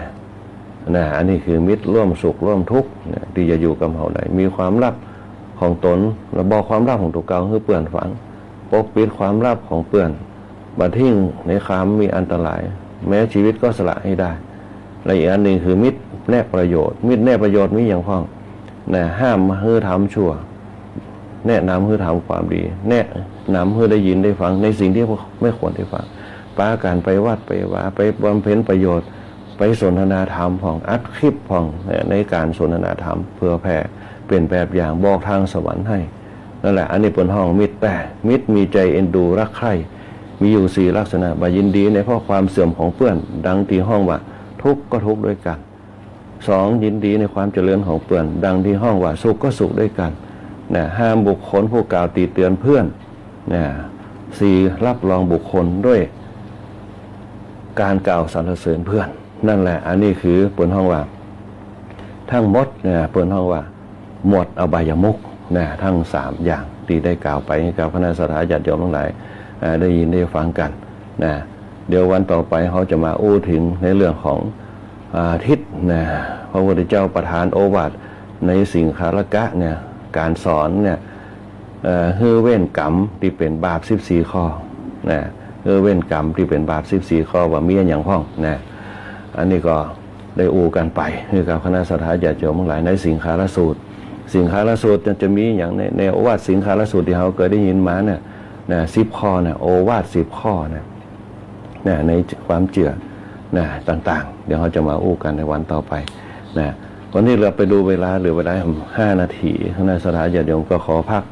นะอันนี้คือมิตรร่วมสุขร่วมทุกข์ที่จะอยู่กับเฮาได้มีความลับของตนและบอกความลับของตัวเก่าให้เปื่อนฟังปกปิดความลับของเปื่อนบัดทิ้งในความมีอันตรายแม้ชีวิตก็สละให้ได้และอีกอันหนึ่งคือมิตรแน่ประโยชน์มิตรแน่ประโยชน์มีอย่างพ้องนะห้ามให้ทำชั่วแนะนำให้ทำความดีแนะนำให้ได้ยินได้ฟังในสิ่งที่ไม่ควรได้ฟัง ป้าการไปวัดไปว่าไปบำเพ็ญประโยชน์ไปสนทนาธรรมของอัดคลิปของในการสนทนาธรรมเพื่อแผ่เป็นแบบอย่างบอกทางสวรรค์ให้นั่นแหละอันนี้เป็นห้องมิตรแต่มิตรมีใจเอ็นดูรักใคร่มีอยู่สี่ลักษณะบายินดีในข้อความเสื่อมของเพื่อนดังที่ห้องว่าทุกข์ก็ทุกข์ด้วยกันสองยินดีในความเจริญของเพื่อนดังที่ห้องว่าสุขก็สุขด้วยกันนะห้ามบุคคลผู้กล่าวตีเตือนเพื่อนนะสี่รับรองบุคคลด้วยการกล่าวสรรเสริญเพื่อนนั่นแหละอันนี้คือเปิดห้องว่าทั้งหมดเนี่ยเปิดห้องว่าหมดอบายมุขนะทั้งสามอย่างที่ได้กล่าวไปกับคณะสัตยาญาติโยมทั้งหลายได้ยินได้ฟังกันนะเดี๋ยววันต่อไปเขาจะมาอู้ถึงในเรื่องของทิศนะพระพุทธเจ้าประทานโอวาทในสิงคารกะเนี่ยการสอนเนี่ยฮือเว้นกรรมที่เป็นบาป14ข้อนะฮือเว้นกรรมที่เป็นบาป14ข้อว่ามีอย่างพ้องนะอันนี้ก็ได้อูกันไปคือกับคณะสัตยาญาติโยมทั้งหลายในสิงคารสูตรสิงคารสูตรจะมีอย่างในโอวาทสิงคารสูตรที่เขาเคยได้ยินมาเนี่ยนะ10ข้อเนี่ยโอวาท10ข้อเนี่ยนะในความเชื่อนะต่างๆเดี๋ยวเขาจะมาอู้กันในวันต่อไปนะวันนี้เราไปดูเวลาเหลือเวลา5 นาทีคณะสัตยาญาติโยมก็ขอพัก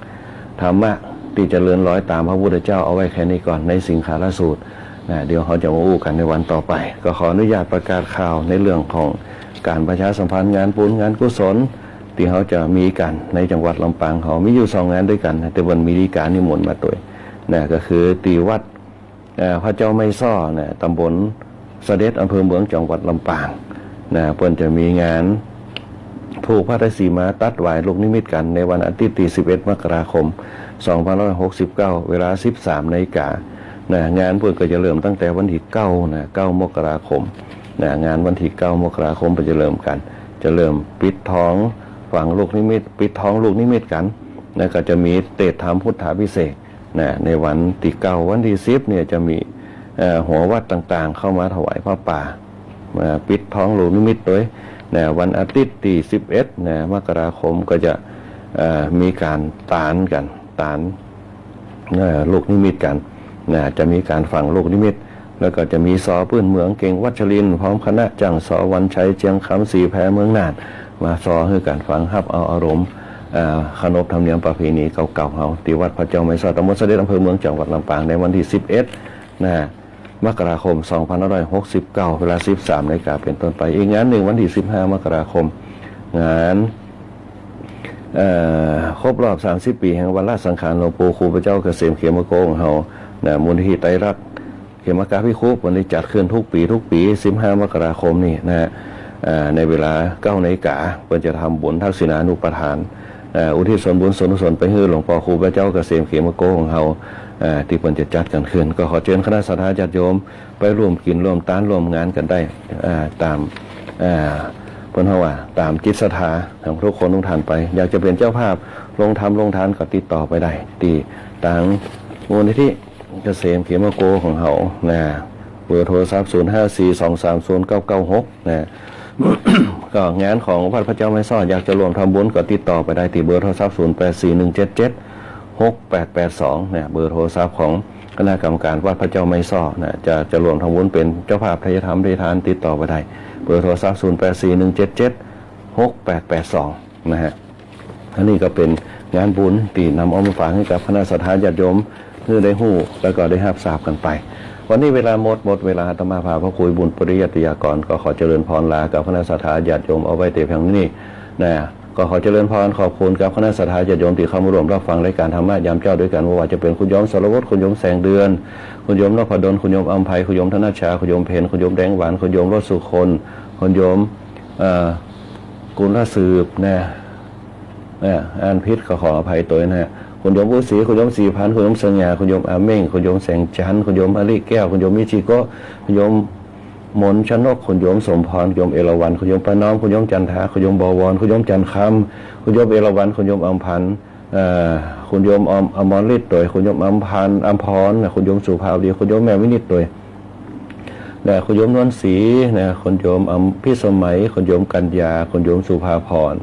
ธรรมะที่เจริญร้อยตามพระพุทธเจ้าเอาไว้แค่นี้ก่อนในสิงคารสูตรนะเดี๋ยวเขาจะมาอู้กันในวันต่อไปก็ขออนุญาตประกาศข่าวในเรื่องของการประชาสัมพันธ์งานบุญงานกุศลที่เขาจะมีกันในจังหวัดลำปางเขามีอยู่2 งานด้วยกันแต่วันมีดีการนิมนต์มาตัวนะก็คือตีวัดพระเจ้าไม่ซ้อนะตำบลเสด็จอำเภอเมืองจังหวัดลำปางนะเพิ่นจะมีงานผูกพระไตรสีมาตัดหวายลูกนิมิตกันในวันอาทิตย์ที่11 มกราคม 2569 เวลา 13 นาฬิกานะงานเพิ่นก็จะเริ่มตั้งแต่วันที่9นะ9 มกราคมนะงานวันที่9 มกราคมเพิ่นจะเริ่มกันจะเริ่มปิดท้องฝังลูกนิมิตปิดท้องลูกนิมิตกันนะก็จะมีเตชะธรรมพุทธาภิเษกนะในวันที่9วันที่10เนี่ยจะมีหัววัดต่างๆเข้ามาถวายพระป่าปิดท้องลูกนิมิตด้วยนะวันอาทิตย์ที่11นะมกราคมก็จะมีการตานกันตานลูกนิมิตกันนะจะมีการฝังลูกนิมิตแล้วก็จะมีสอพื้นเมืองเก่งวัชรินทร์พร้อมคณะจังสอวันชัยเจียงคำสีแพรเมืองน่านมาสอให้การฝังฮับเอาอารมณ์ขนบธรรมเนียมประเพณีเก่าๆเขาที่วัดพระเจ้าไม่ซ้อตำบลเสด็จอำเภอเมืองจังหวัดลำปางในวันที่11นะมกราคม 2569 เวลา 13 นาฬิกาเป็นต้นไปอีกงานหนึ่งวันที่15 มกราคมงานครบรอบ30 ปีแห่งวันราชสังขารหลวงปู่ครูพระเจ้าเกษมเขมโกของเรามูลนิธิไตรรัตน์เขมกาภิคุวันนี้จัดขึ้นทุกปี15 มกราคมนี่นะในเวลา 9 นาฬิกาเพื่อจะทำบุญทักษิณานุปทานอุทิศส่วนบุญส่วนกุศลไปให้หลวงพ่อครูพระเจ้าเกษมเขมโกของเราที่เพิ่นจะจัดกันขึ้นก็ขอเชิญคณะสัตยาญาติโยมไปร่วมกินร่วมต้านร่วมงานกันได้ตามเพิ่นว่าตามจิตศรัทธาของทุกคนทุกท่านไปอยากจะเป็นเจ้าภาพลงทำลงทานก็ติดต่อไปได้ที่ทางมูลนิธิเกษมเขมโกของเรานะเบอร์โทรศัพท์ 0542309996 นะก็งานของวัดพระเจ้าไม่ซ้ออยากจะรวมทำบุญก็ติดต่อไปได้ที่เบอร์โทรศัพท์ 0841776882 เนี่ยเบอร์โทรศัพท์ของคณะกรรมการวัดพระเจ้าไม่ซ้อนะจะรวมทำบุญเป็นเจ้าภาพทายธรรมทายทานติดต่อไปได้เบอร์โทรศัพท์ 0841776882 นะฮะอันนี้ก็เป็นงานบุญที่นำเอามาฝากให้กับคณะสัตยาญาติโยมเพื่อได้ฮู้แล้วก็ได้รับทราบกันไปวันนี้เวลาหมดเวลาอาตมาภาพระคุยบุญปริยัติยากรก็ขอเจริญพรลากับคณะสัตยาญาติโยมเอาไว้แต่เพียงนี้นะก็ขอเจริญพรขอบคุณกับคณะสัตยาญาติโยมที่เข้ามาร่วมรับฟังรายการธรรมะยามเจ้าด้วยกันว่าจะเป็นคุณโยมสรวัตรคุณโยมแสงเดือนคุณโยมนพดลคุณโยมอัมไพคุณโยมธนชาคุณโยมเพนคุณโยมแดงหวานคุณโยมรสสุคนคุณโยมกุลสืบนะอ่านพิษขออภัยตัวนะฮะคุณโยมผู้ศรีคุณโยมศรีพันธ์คุณโยมสัญญาคุณโยมอาเม่งคุณโยมแสงจันทร์คุณโยมอริแก้วคุณโยมมิจิโกคุณโยมมนชนกคุณโยมสมพรคุณโยมเอราวัณคุณโยมประนอมคุณโยมจันทาคุณโยมบวรคุณโยมจันคำคุณโยมเอราวัณคุณโยมอัมพันธ์คุณโยมอมรฤทธิ์ตัวคุณโยมอัมพันธ์อัมพรคุณโยมสุภาพดีคุณโยมแม่วินิจตัวคุณโยมนวลศรีคุณโยมพิสมัยคุณโยมกัญญาคุณโยมสุภาพร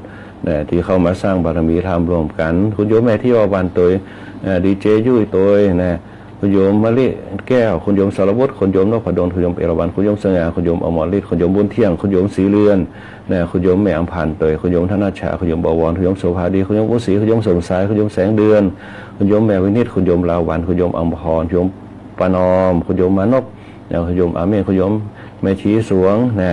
ที่เข้ามาสร้างบารมีธรรมรวมกันคุณโยมแม่ที่ว่าวันตัวดีเจยุ้ยตัวนะ คุณโยมมะลิแก้วคุณโยมสารวุฒิคุณโยมนพดลคุณโยมเอราวัณคุณโยมสง่าคุณโยมอมรฤทธิ์คุณโยมบุญเที่ยงคุณโยมศรีเรือนนะคุณโยมแม่อัมพันธ์เตยคุณโยมธนาชาคุณโยมบวรคุณโยมโสภาดีคุณโยมอุศรีคุณโยมสมสายคุณโยมแสงเดือนคุณโยมแม่วินิจคุณโยมลาวันคุณโยมอัมพรคุณโยมปานอมคุณโยมมานพคุณโยมอาเมนคุณโยมแม่ชีสวงนะ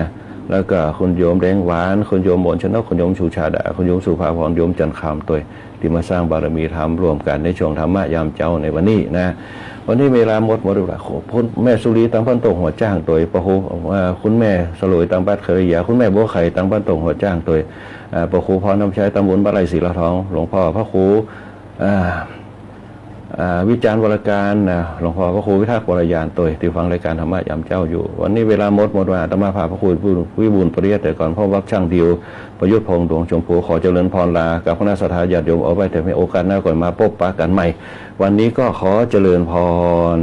แล้วก็คุณโยมแดงหวานคุณโยมหมนชนกคุณโยมชูชาดาคุณโยมสุภาพรโยมจันทร์คำตัวที่มาสร้างบารมีธรรมร่วมกันในช่วงธรรมะยามเจ้าในวันนี้นะวันนี้เวลาหมดเวลาคุณแม่สุรีตังพันตงหัวจ้างตัวประโคคุณแม่สลวยตังบัดเคยยาคุณแม่บัวไข่ตังพันตงหัวจ้างตัวประโคพรน้ำชัยตำบลบ้านไรศรีละทองหลวงพ่อพระครูวิจารณ์วรการหลวงพ่อพระครูวิทักษ์วรยานตัวที่ฟังรายการธรรมะยามเจ้าอยู่วันนี้เวลาหมดว่าธรรมะพาพระครูวิบูลย์ปริยัติแต่ก่อนพ่อวัดช่างดิวประยุทธ์พงษ์ดวงชมพูขอเจริญพรลากับคณะสัตยาญาติโยมเอาไว้แต่ในโอกาสหน้าก่อนมาพบปะกันใหม่วันนี้ก็ขอเจริญพร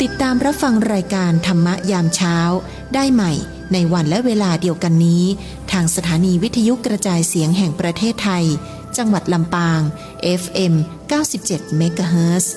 ติดตามรับฟังรายการธรรมะยามเช้าได้ใหม่ในวันและเวลาเดียวกันนี้ทางสถานีวิทยุกระจายเสียงแห่งประเทศไทยจังหวัดลำปาง FM 97 เมกะเฮิรตซ์